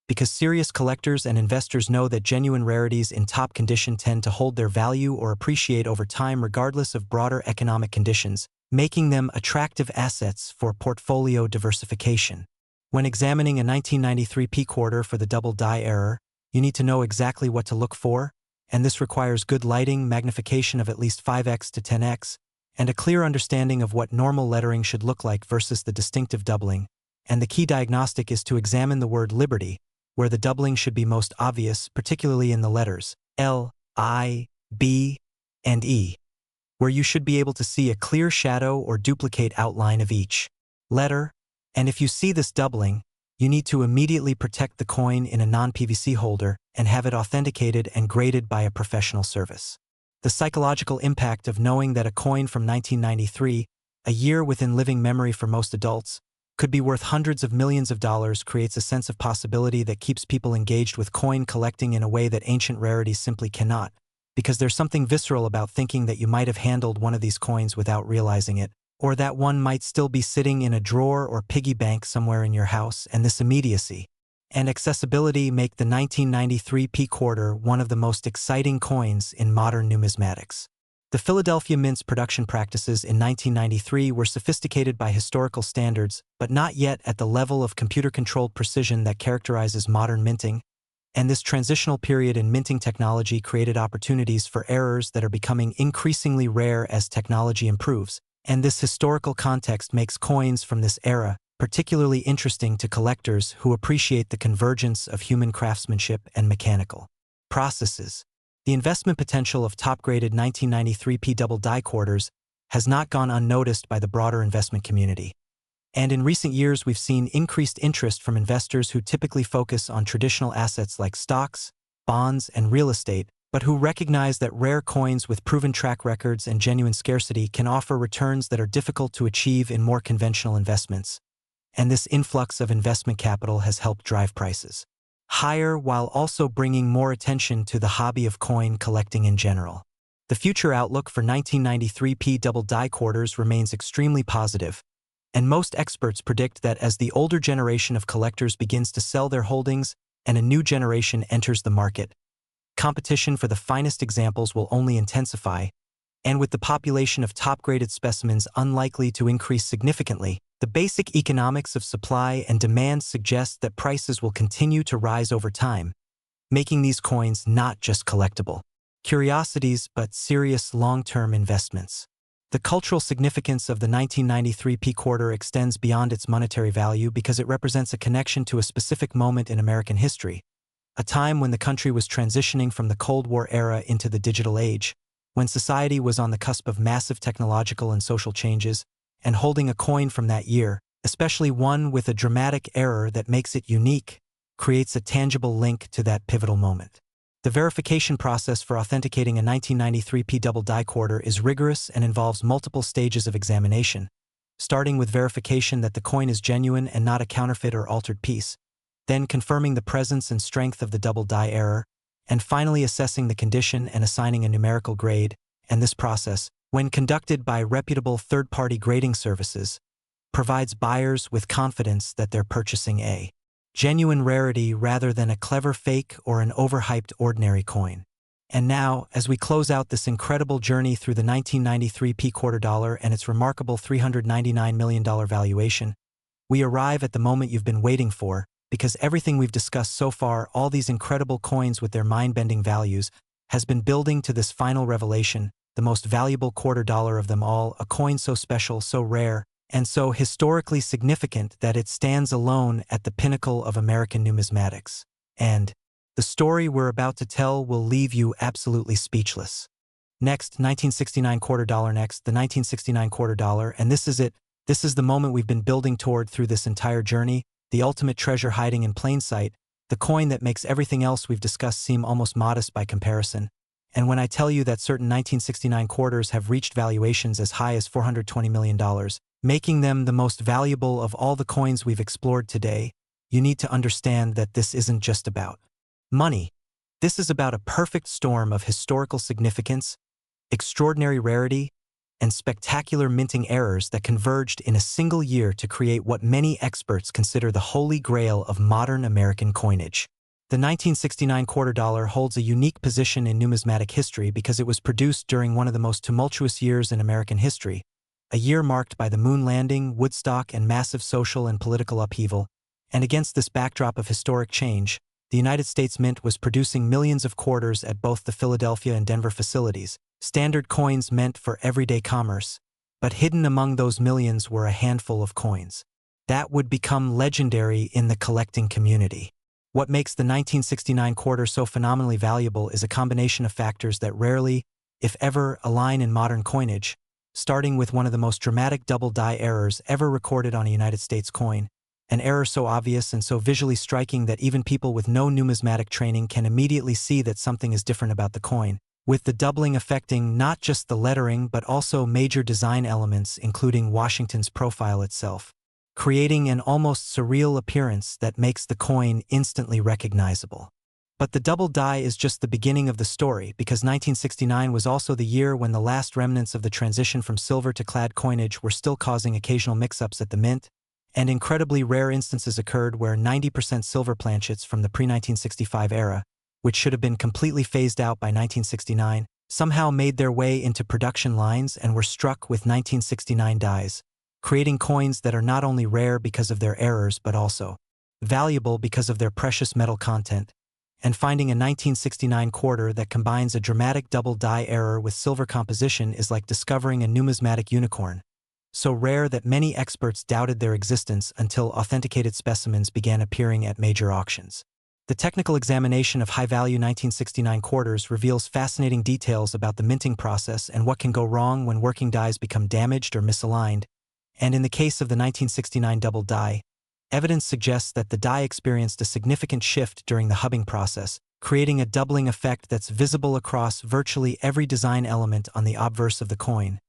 because serious collectors and investors know that genuine rarities in top condition tend to hold their value or appreciate over time regardless of broader economic conditions, making them attractive assets for portfolio diversification. When examining a 1993 P quarter for the double die error, you need to know exactly what to look for, and this requires good lighting, magnification of at least 5x to 10x, and a clear understanding of what normal lettering should look like versus the distinctive doubling. And the key diagnostic is to examine the word Liberty, where the doubling should be most obvious, particularly in the letters L, I, B, and E, where you should be able to see a clear shadow or duplicate outline of each letter, and if you see this doubling, you need to immediately protect the coin in a non-PVC holder and have it authenticated and graded by a professional service. The psychological impact of knowing that a coin from 1993, a year within living memory for most adults, could be worth hundreds of millions of dollars creates a sense of possibility that keeps people engaged with coin collecting in a way that ancient rarities simply cannot, because there's something visceral about thinking that you might have handled one of these coins without realizing it, or that one might still be sitting in a drawer or piggy bank somewhere in your house, and this immediacy and accessibility make the 1993 P quarter one of the most exciting coins in modern numismatics. The Philadelphia Mint's production practices in 1993 were sophisticated by historical standards, but not yet at the level of computer-controlled precision that characterizes modern minting, and this transitional period in minting technology created opportunities for errors that are becoming increasingly rare as technology improves, and this historical context makes coins from this era particularly interesting to collectors who appreciate the convergence of human craftsmanship and mechanical processes. The investment potential of top-graded 1993 P double die quarters has not gone unnoticed by the broader investment community. And in recent years, we've seen increased interest from investors who typically focus on traditional assets like stocks, bonds, and real estate, but who recognize that rare coins with proven track records and genuine scarcity can offer returns that are difficult to achieve in more conventional investments. And this influx of investment capital has helped drive prices higher while also bringing more attention to the hobby of coin collecting in general. The future outlook for 1993 P double die quarters remains extremely positive, and most experts predict that as the older generation of collectors begins to sell their holdings and a new generation enters the market, competition for the finest examples will only intensify, and with the population of top-graded specimens unlikely to increase significantly, the basic economics of supply and demand suggest that prices will continue to rise over time, making these coins not just collectible curiosities but serious long-term investments. The cultural significance of the 1993 P quarter extends beyond its monetary value because it represents a connection to a specific moment in American history, a time when the country was transitioning from the Cold War era into the digital age, when society was on the cusp of massive technological and social changes, and holding a coin from that year, especially one with a dramatic error that makes it unique, creates a tangible link to that pivotal moment. The verification process for authenticating a 1993 P double die quarter is rigorous and involves multiple stages of examination, starting with verification that the coin is genuine and not a counterfeit or altered piece, then confirming the presence and strength of the double die error, and finally assessing the condition and assigning a numerical grade, and this process, when conducted by reputable third-party grading services, provides buyers with confidence that they're purchasing a genuine rarity rather than a clever fake or an overhyped ordinary coin. And now, as we close out this incredible journey through the 1993 P quarter dollar and its remarkable $399 million valuation, we arrive at the moment you've been waiting for, because everything we've discussed so far, all these incredible coins with their mind-bending values, has been building to this final revelation, the most valuable quarter dollar of them all, a coin so special, so rare, and so historically significant that it stands alone at the pinnacle of American numismatics. And the story we're about to tell will leave you absolutely speechless. Next, 1969 quarter dollar. Next, the 1969 quarter dollar, and this is it. This is the moment we've been building toward through this entire journey, the ultimate treasure hiding in plain sight, the coin that makes everything else we've discussed seem almost modest by comparison. And when I tell you that certain 1969 quarters have reached valuations as high as $420 million, making them the most valuable of all the coins we've explored today, you need to understand that this isn't just about money. This is about a perfect storm of historical significance, extraordinary rarity, and spectacular minting errors that converged in a single year to create what many experts consider the holy grail of modern American coinage. The 1969 quarter dollar holds a unique position in numismatic history because it was produced during one of the most tumultuous years in American history, a year marked by the moon landing, Woodstock, and massive social and political upheaval. And against this backdrop of historic change, the United States Mint was producing millions of quarters at both the Philadelphia and Denver facilities, standard coins meant for everyday commerce, but hidden among those millions were a handful of coins that would become legendary in the collecting community. What makes the 1969 quarter so phenomenally valuable is a combination of factors that rarely, if ever, align in modern coinage, starting with one of the most dramatic double die errors ever recorded on a United States coin, an error so obvious and so visually striking that even people with no numismatic training can immediately see that something is different about the coin. with the doubling affecting not just the lettering but also major design elements including Washington's profile itself, creating an almost surreal appearance that makes the coin instantly recognizable. But the double die is just the beginning of the story, because 1969 was also the year when the last remnants of the transition from silver to clad coinage were still causing occasional mix-ups at the mint, and incredibly rare instances occurred where 90% silver planchets from the pre-1965 era, which should have been completely phased out by 1969, somehow made their way into production lines and were struck with 1969 dies, creating coins that are not only rare because of their errors but also valuable because of their precious metal content. And finding a 1969 quarter that combines a dramatic double die error with silver composition is like discovering a numismatic unicorn, so rare that many experts doubted their existence until authenticated specimens began appearing at major auctions. The technical examination of high-value 1969 quarters reveals fascinating details about the minting process and what can go wrong when working dies become damaged or misaligned, and in the case of the 1969 double die, evidence suggests that the die experienced a significant shift during the hubbing process, creating a doubling effect that's visible across virtually every design element on the obverse of the coin,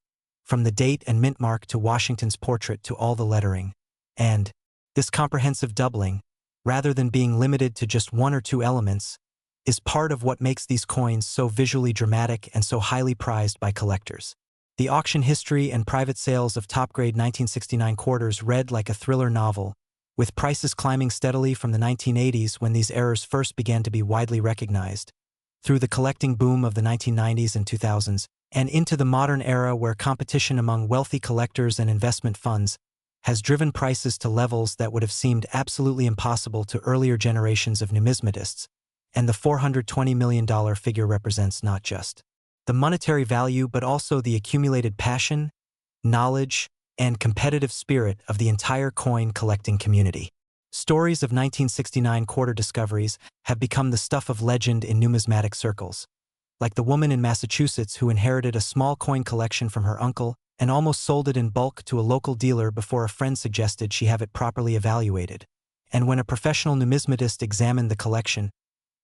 from the date and mint mark to Washington's portrait to all the lettering. And this comprehensive doubling, rather than being limited to just one or two elements, is part of what makes these coins so visually dramatic and so highly prized by collectors. The auction history and private sales of top-grade 1969 quarters read like a thriller novel, with prices climbing steadily from the 1980s when these errors first began to be widely recognized, through the collecting boom of the 1990s and 2000s, and into the modern era where competition among wealthy collectors and investment funds has driven prices to levels that would have seemed absolutely impossible to earlier generations of numismatists, and the $420 million figure represents not just the monetary value but also the accumulated passion, knowledge, and competitive spirit of the entire coin collecting community. Stories of 1969 quarter discoveries have become the stuff of legend in numismatic circles, like the woman in Massachusetts who inherited a small coin collection from her uncle and almost sold it in bulk to a local dealer before a friend suggested she have it properly evaluated. And when a professional numismatist examined the collection,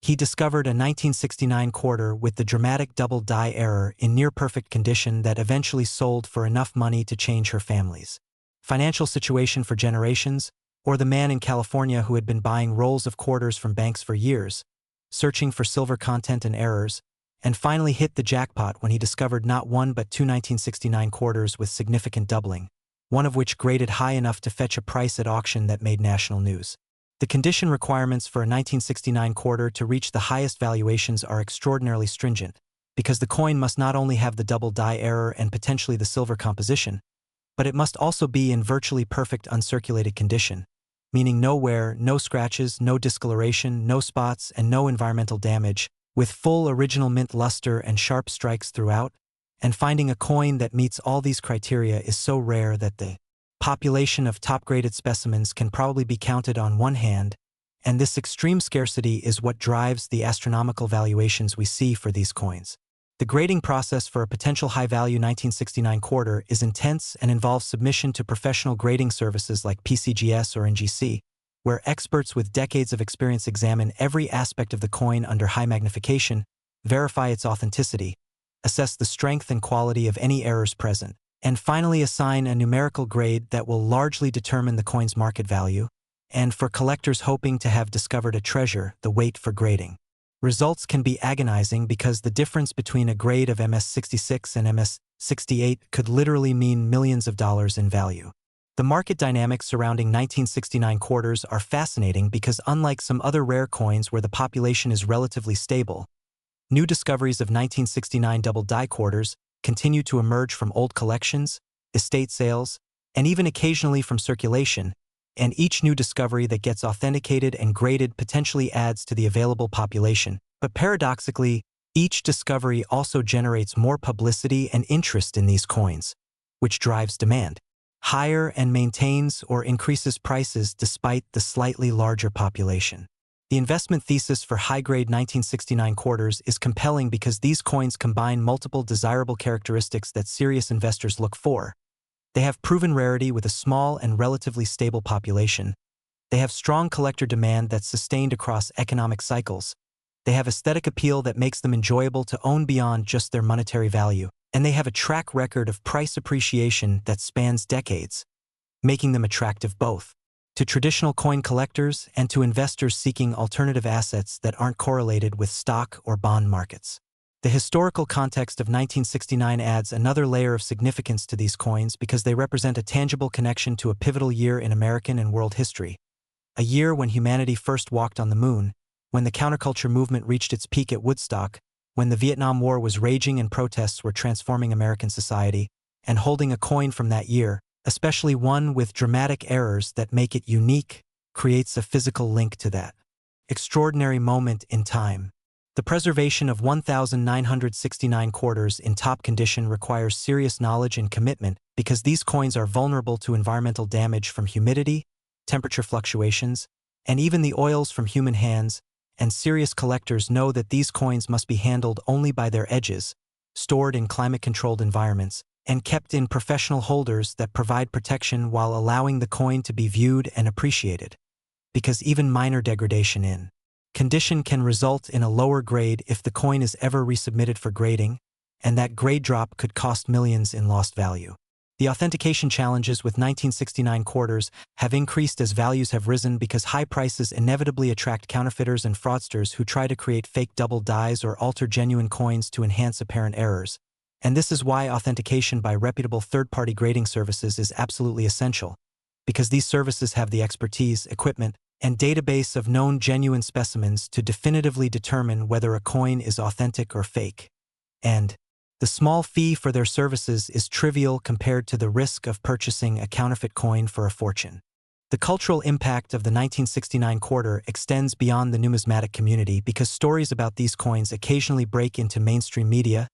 he discovered a 1969 quarter with the dramatic double die error in near-perfect condition that eventually sold for enough money to change her family's financial situation for generations, or the man in California who had been buying rolls of quarters from banks for years, searching for silver content and errors, and finally hit the jackpot when he discovered not one but two 1969 quarters with significant doubling, one of which graded high enough to fetch a price at auction that made national news. The condition requirements for a 1969 quarter to reach the highest valuations are extraordinarily stringent, because the coin must not only have the double die error and potentially the silver composition, but it must also be in virtually perfect uncirculated condition, meaning no wear, no scratches, no discoloration, no spots, and no environmental damage, with full original mint luster and sharp strikes throughout. And finding a coin that meets all these criteria is so rare that the population of top-graded specimens can probably be counted on one hand, and this extreme scarcity is what drives the astronomical valuations we see for these coins. The grading process for a potential high-value 1969 quarter is intense and involves submission to professional grading services like PCGS or NGC, where experts with decades of experience examine every aspect of the coin under high magnification, verify its authenticity, assess the strength and quality of any errors present, and finally assign a numerical grade that will largely determine the coin's market value. And for collectors hoping to have discovered a treasure, the wait for grading results can be agonizing because the difference between a grade of MS-66 and MS-68 could literally mean millions of dollars in value. The market dynamics surrounding 1969 quarters are fascinating because unlike some other rare coins where the population is relatively stable, new discoveries of 1969 double die quarters continue to emerge from old collections, estate sales, and even occasionally from circulation, and each new discovery that gets authenticated and graded potentially adds to the available population. But paradoxically, each discovery also generates more publicity and interest in these coins, which drives demand higher and maintains or increases prices despite the slightly larger population. The investment thesis for high-grade 1969 quarters is compelling because these coins combine multiple desirable characteristics that serious investors look for. They have proven rarity with a small and relatively stable population. They have strong collector demand that's sustained across economic cycles. They have aesthetic appeal that makes them enjoyable to own beyond just their monetary value, and they have a track record of price appreciation that spans decades, making them attractive both to traditional coin collectors and to investors seeking alternative assets that aren't correlated with stock or bond markets. The historical context of 1969 adds another layer of significance to these coins because they represent a tangible connection to a pivotal year in American and world history. A year when humanity first walked on the moon, when the counterculture movement reached its peak at Woodstock, when the Vietnam War was raging and protests were transforming American society, and holding a coin from that year, especially one with dramatic errors that make it unique, creates a physical link to that extraordinary moment in time. The preservation of 1,969 quarters in top condition requires serious knowledge and commitment because these coins are vulnerable to environmental damage from humidity, temperature fluctuations, and even the oils from human hands, and serious collectors know that these coins must be handled only by their edges, stored in climate-controlled environments, and kept in professional holders that provide protection while allowing the coin to be viewed and appreciated. Because even minor degradation in condition can result in a lower grade if the coin is ever resubmitted for grading, and that grade drop could cost millions in lost value. The authentication challenges with 1969 quarters have increased as values have risen because high prices inevitably attract counterfeiters and fraudsters who try to create fake double dies or alter genuine coins to enhance apparent errors. And this is why authentication by reputable third-party grading services is absolutely essential, because these services have the expertise, equipment, and database of known genuine specimens to definitively determine whether a coin is authentic or fake. And the small fee for their services is trivial compared to the risk of purchasing a counterfeit coin for a fortune. The cultural impact of the 1969 quarter extends beyond the numismatic community because stories about these coins occasionally break into mainstream media,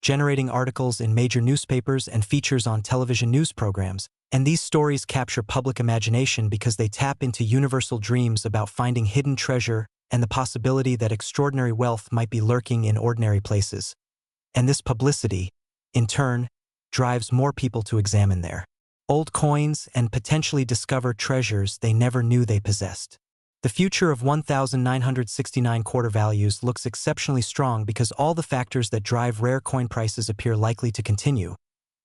generating articles in major newspapers and features on television news programs, and these stories capture public imagination because they tap into universal dreams about finding hidden treasure and the possibility that extraordinary wealth might be lurking in ordinary places. And this publicity, in turn, drives more people to examine their old coins and potentially discover treasures they never knew they possessed. The future of 1,969 quarter values looks exceptionally strong because all the factors that drive rare coin prices appear likely to continue.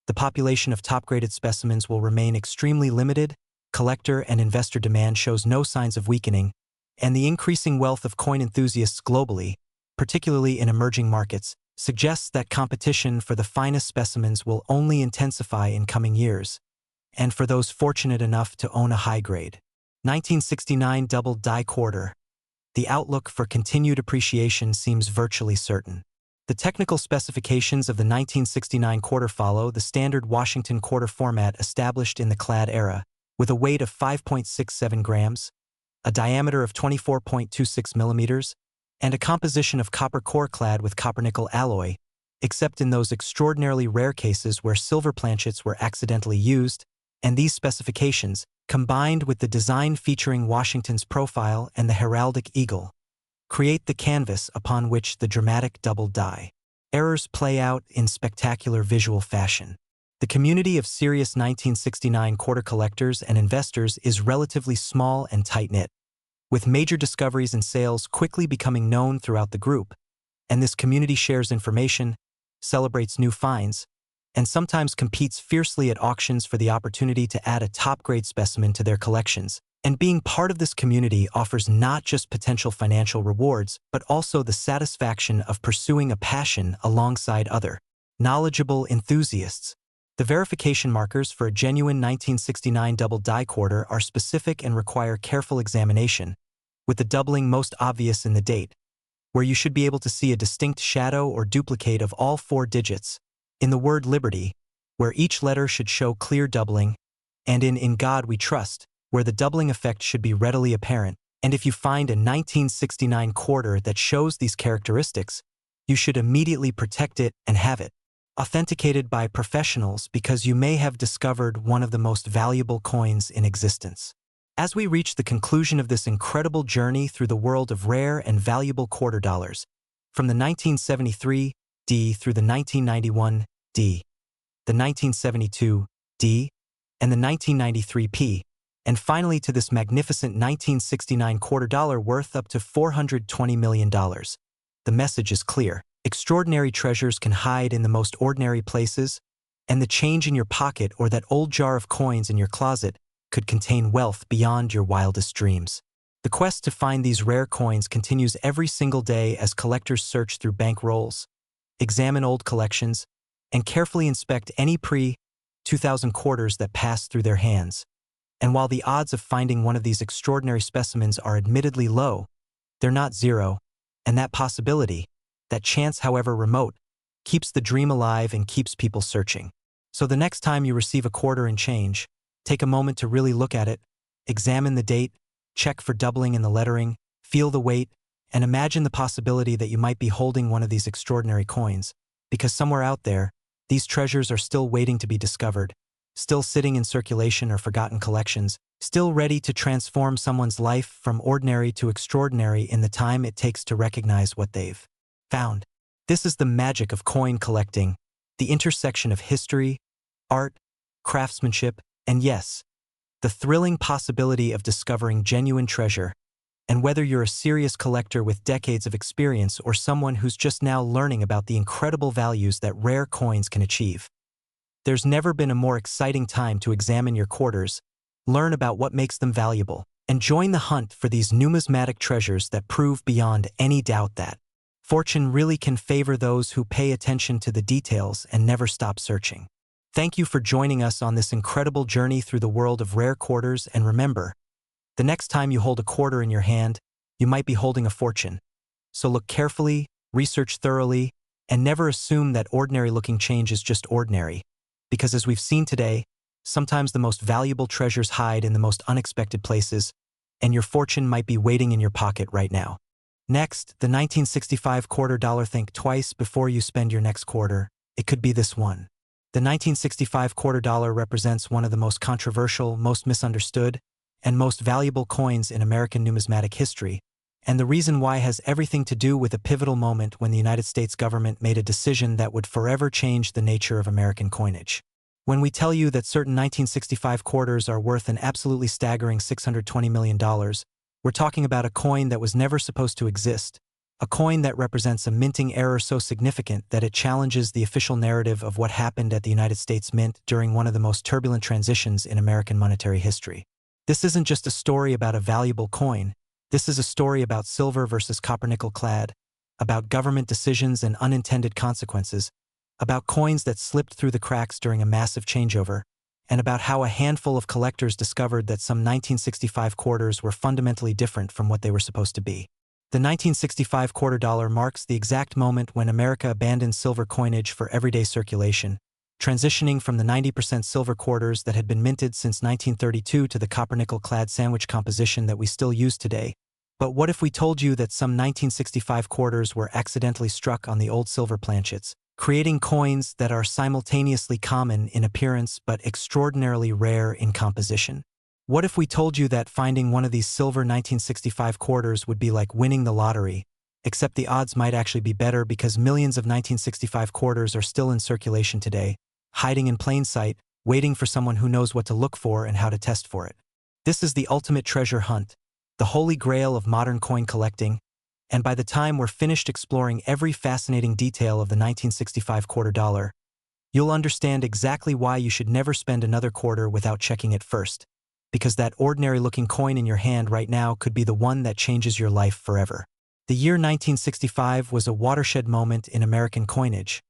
The population of top-graded specimens will remain extremely limited, collector and investor demand shows no signs of weakening, and the increasing wealth of coin enthusiasts globally, particularly in emerging markets, suggests that competition for the finest specimens will only intensify in coming years, and for those fortunate enough to own a high-grade 1969 double die quarter, the outlook for continued appreciation seems virtually certain. The technical specifications of the 1969 quarter follow the standard Washington quarter format established in the clad era, with a weight of 5.67 grams, a diameter of 24.26 millimeters, and a composition of copper core clad with copper-nickel alloy, except in those extraordinarily rare cases where silver planchets were accidentally used, and these specifications, combined with the design featuring Washington's profile and the heraldic eagle, create the canvas upon which the dramatic double die errors play out in spectacular visual fashion. The community of serious 1969 quarter collectors and investors is relatively small and tight-knit, with major discoveries and sales quickly becoming known throughout the group, and this community shares information, celebrates new finds, and sometimes competes fiercely at auctions for the opportunity to add a top-grade specimen to their collections. And being part of this community offers not just potential financial rewards, but also the satisfaction of pursuing a passion alongside other knowledgeable enthusiasts. The verification markers for a genuine 1969 double die quarter are specific and require careful examination, with the doubling most obvious in the date, where you should be able to see a distinct shadow or duplicate of all 4 digits, in the word Liberty, where each letter should show clear doubling, and in God We Trust, where the doubling effect should be readily apparent. And if you find a 1969 quarter that shows these characteristics, you should immediately protect it and have it authenticated by professionals because you may have discovered one of the most valuable coins in existence. As we reach the conclusion of this incredible journey through the world of rare and valuable quarter dollars, from the 1973 D through the 1991 D, the 1972 D, and the 1993 P, And finally to this magnificent 1969 quarter dollar worth up to $420 million. The message is clear. Extraordinary treasures can hide in the most ordinary places, and the change in your pocket or that old jar of coins in your closet could contain wealth beyond your wildest dreams. The quest to find these rare coins continues every single day as collectors search through bank rolls, examine old collections, and carefully inspect any pre-2000 quarters that pass through their hands. And while the odds of finding one of these extraordinary specimens are admittedly low, they're not zero, and that possibility, that chance however remote, keeps the dream alive and keeps people searching. So the next time you receive a quarter in change, take a moment to really look at it, examine the date, check for doubling in the lettering, feel the weight, and imagine the possibility that you might be holding one of these extraordinary coins, because somewhere out there, these treasures are still waiting to be discovered, still sitting in circulation or forgotten collections, still ready to transform someone's life from ordinary to extraordinary in the time it takes to recognize what they've found. This is the magic of coin collecting, the intersection of history, art, craftsmanship, and yes, the thrilling possibility of discovering genuine treasure. And whether you're a serious collector with decades of experience or someone who's just now learning about the incredible values that rare coins can achieve, there's never been a more exciting time to examine your quarters, learn about what makes them valuable, and join the hunt for these numismatic treasures that prove beyond any doubt that fortune really can favor those who pay attention to the details and never stop searching. Thank you for joining us on this incredible journey through the world of rare quarters, and remember, the next time you hold a quarter in your hand, you might be holding a fortune. So look carefully, research thoroughly, and never assume that ordinary-looking change is just ordinary, because as we've seen today, sometimes the most valuable treasures hide in the most unexpected places, and your fortune might be waiting in your pocket right now. Next, the 1965 quarter dollar. Think twice before you spend your next quarter. It could be this one. The 1965 quarter dollar represents one of the most controversial, most misunderstood, and most valuable coins in American numismatic history, and the reason why has everything to do with a pivotal moment when the United States government made a decision that would forever change the nature of American coinage. When we tell you that certain 1965 quarters are worth an absolutely staggering $620 million, we're talking about a coin that was never supposed to exist, a coin that represents a minting error so significant that it challenges the official narrative of what happened at the United States Mint during one of the most turbulent transitions in American monetary history. This isn't just a story about a valuable coin. This is a story about silver versus copper-nickel clad, about government decisions and unintended consequences, about coins that slipped through the cracks during a massive changeover, and about how a handful of collectors discovered that some 1965 quarters were fundamentally different from what they were supposed to be. The 1965 quarter dollar marks the exact moment when America abandoned silver coinage for everyday circulation, transitioning from the 90% silver quarters that had been minted since 1932 to the copper-nickel-clad sandwich composition that we still use today. But what if we told you that some 1965 quarters were accidentally struck on the old silver planchets, creating coins that are simultaneously common in appearance but extraordinarily rare in composition? What if we told you that finding one of these silver 1965 quarters would be like winning the lottery, except the odds might actually be better because millions of 1965 quarters are still in circulation today, hiding in plain sight, waiting for someone who knows what to look for and how to test for it. This is the ultimate treasure hunt, the holy grail of modern coin collecting, and by the time we're finished exploring every fascinating detail of the 1965 quarter dollar, you'll understand exactly why you should never spend another quarter without checking it first, because that ordinary-looking coin in your hand right now could be the one that changes your life forever. The year 1965 was a watershed moment in American coinage,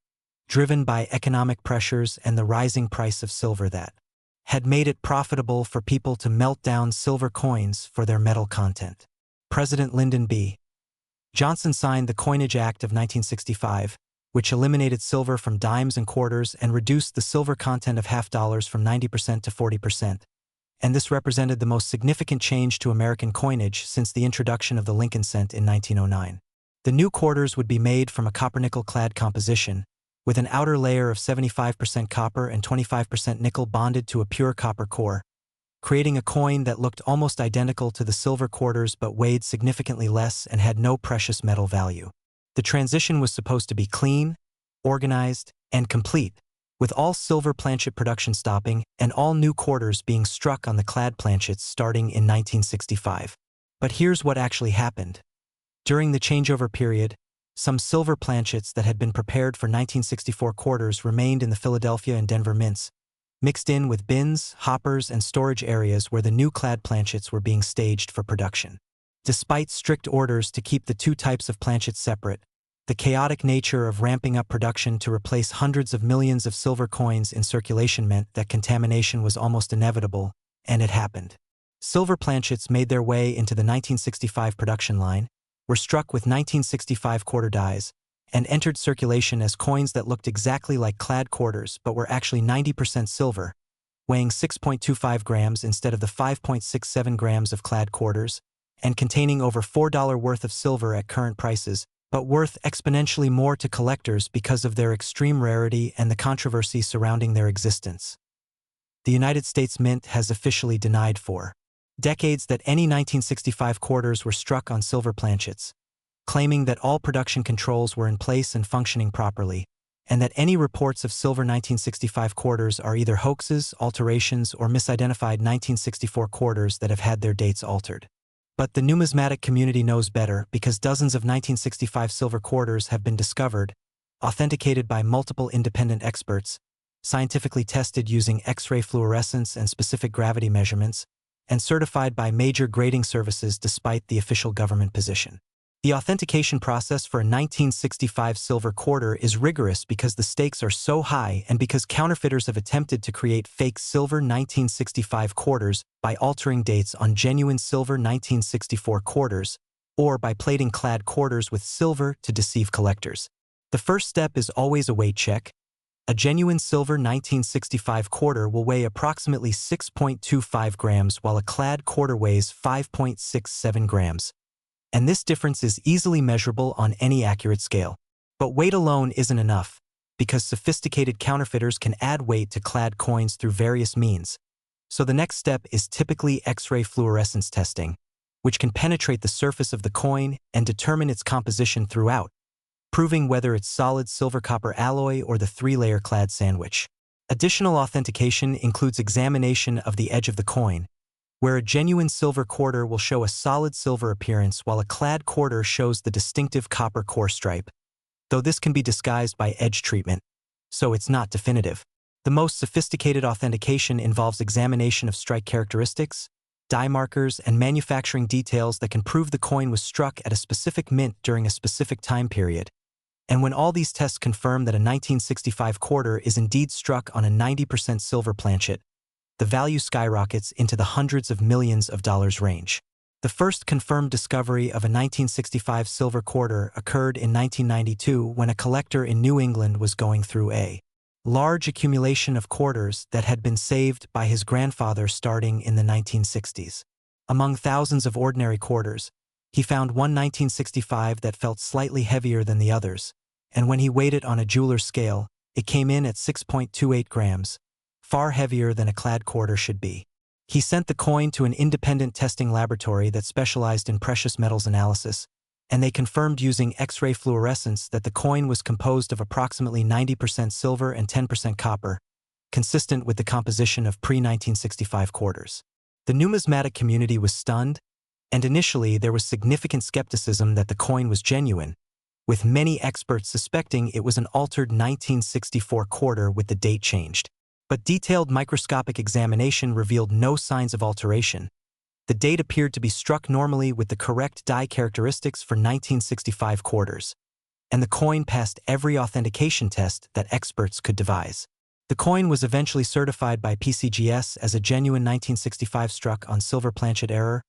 driven by economic pressures and the rising price of silver that had made it profitable for people to melt down silver coins for their metal content. President Lyndon B. Johnson signed the Coinage Act of 1965, which eliminated silver from dimes and quarters and reduced the silver content of half dollars from 90% to 40%. And this represented the most significant change to American coinage since the introduction of the Lincoln cent in 1909. The new quarters would be made from a copper-nickel-clad composition, with an outer layer of 75% copper and 25% nickel bonded to a pure copper core, creating a coin that looked almost identical to the silver quarters but weighed significantly less and had no precious metal value. The transition was supposed to be clean, organized, and complete, with all silver planchet production stopping and all new quarters being struck on the clad planchets starting in 1965. But here's what actually happened. During the changeover period, some silver planchets that had been prepared for 1964 quarters remained in the Philadelphia and Denver mints, mixed in with bins, hoppers, and storage areas where the new clad planchets were being staged for production. Despite strict orders to keep the two types of planchets separate, the chaotic nature of ramping up production to replace hundreds of millions of silver coins in circulation meant that contamination was almost inevitable, and it happened. Silver planchets made their way into the 1965 production line, were struck with 1965 quarter dies, and entered circulation as coins that looked exactly like clad quarters but were actually 90% silver, weighing 6.25 grams instead of the 5.67 grams of clad quarters, and containing over $4 worth of silver at current prices, but worth exponentially more to collectors because of their extreme rarity and the controversy surrounding their existence. The United States Mint has officially denied for decades that any 1965 quarters were struck on silver planchets, claiming that all production controls were in place and functioning properly, and that any reports of silver 1965 quarters are either hoaxes, alterations, or misidentified 1964 quarters that have had their dates altered. But the numismatic community knows better because dozens of 1965 silver quarters have been discovered, authenticated by multiple independent experts, scientifically tested using X-ray fluorescence and specific gravity measurements, and certified by major grading services despite the official government position. The authentication process for a 1965 silver quarter is rigorous because the stakes are so high and because counterfeiters have attempted to create fake silver 1965 quarters by altering dates on genuine silver 1964 quarters, or by plating clad quarters with silver to deceive collectors. The first step is always a weight check. A genuine silver 1965 quarter will weigh approximately 6.25 grams while a clad quarter weighs 5.67 grams. And this difference is easily measurable on any accurate scale. But weight alone isn't enough, because sophisticated counterfeiters can add weight to clad coins through various means. So the next step is typically X-ray fluorescence testing, which can penetrate the surface of the coin and determine its composition throughout, proving whether it's solid silver-copper alloy or the three-layer clad sandwich. Additional authentication includes examination of the edge of the coin, where a genuine silver quarter will show a solid silver appearance while a clad quarter shows the distinctive copper core stripe, though this can be disguised by edge treatment, so it's not definitive. The most sophisticated authentication involves examination of strike characteristics, die markers, and manufacturing details that can prove the coin was struck at a specific mint during a specific time period. And when all these tests confirm that a 1965 quarter is indeed struck on a 90% silver planchet, the value skyrockets into the hundreds of millions of dollars range. The first confirmed discovery of a 1965 silver quarter occurred in 1992 when a collector in New England was going through a large accumulation of quarters that had been saved by his grandfather starting in the 1960s. Among thousands of ordinary quarters, he found one 1965 that felt slightly heavier than the others, and when he weighed it on a jeweler's scale, it came in at 6.28 grams, far heavier than a clad quarter should be. He sent the coin to an independent testing laboratory that specialized in precious metals analysis, and they confirmed using X-ray fluorescence that the coin was composed of approximately 90% silver and 10% copper, consistent with the composition of pre-1965 quarters. The numismatic community was stunned, and initially there was significant skepticism that the coin was genuine, with many experts suspecting it was an altered 1964 quarter with the date changed. But detailed microscopic examination revealed no signs of alteration. The date appeared to be struck normally with the correct die characteristics for 1965 quarters, and the coin passed every authentication test that experts could devise. The coin was eventually certified by PCGS as a genuine 1965 struck on silver planchet error,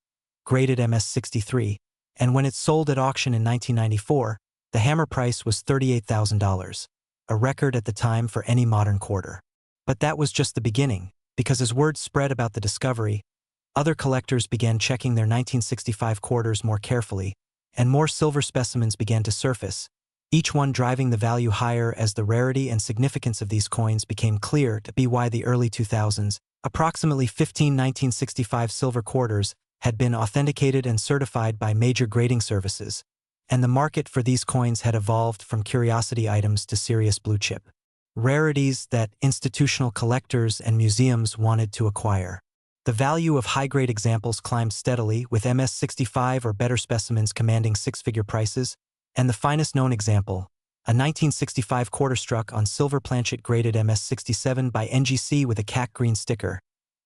graded MS63, and when it sold at auction in 1994, the hammer price was $38,000, a record at the time for any modern quarter. But that was just the beginning, because as word spread about the discovery, other collectors began checking their 1965 quarters more carefully, and more silver specimens began to surface, each one driving the value higher as the rarity and significance of these coins became clear to be why the early 2000s, approximately 15 1965 silver quarters had been authenticated and certified by major grading services, and the market for these coins had evolved from curiosity items to serious blue chip. rarities that institutional collectors and museums wanted to acquire. The value of high-grade examples climbed steadily, with MS-65 or better specimens commanding six-figure prices, and the finest known example, a 1965 quarter struck on silver planchet graded MS-67 by NGC with a CAC green sticker,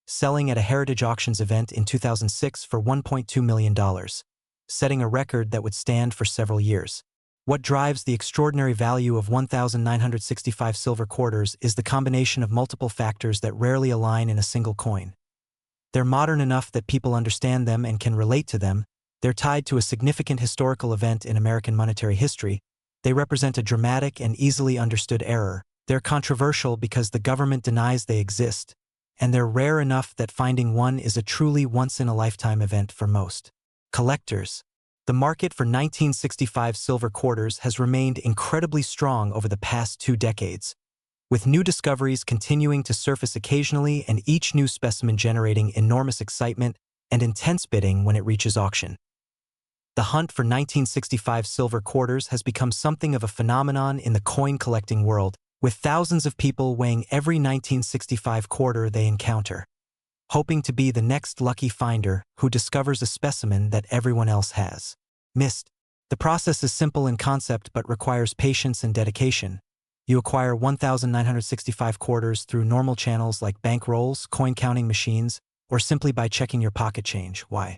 selling at a Heritage Auctions event in 2006 for $1.2 million, setting a record that would stand for several years. What drives the extraordinary value of 1,965 silver quarters is the combination of multiple factors that rarely align in a single coin. They're modern enough that people understand them and can relate to them, they're tied to a significant historical event in American monetary history, they represent a dramatic and easily understood error, they're controversial because the government denies they exist, and they're rare enough that finding one is a truly once-in-a-lifetime event for most collectors. The market for 1965 silver quarters has remained incredibly strong over the past 2 decades, with new discoveries continuing to surface occasionally and each new specimen generating enormous excitement and intense bidding when it reaches auction. The hunt for 1965 silver quarters has become something of a phenomenon in the coin collecting world, with thousands of people weighing every 1965 quarter they encounter, hoping to be the next lucky finder who discovers a specimen that everyone else has missed. The process is simple in concept but requires patience and dedication. You acquire 1,965 quarters through normal channels like bank rolls, coin counting machines, or simply by checking your pocket change. Why?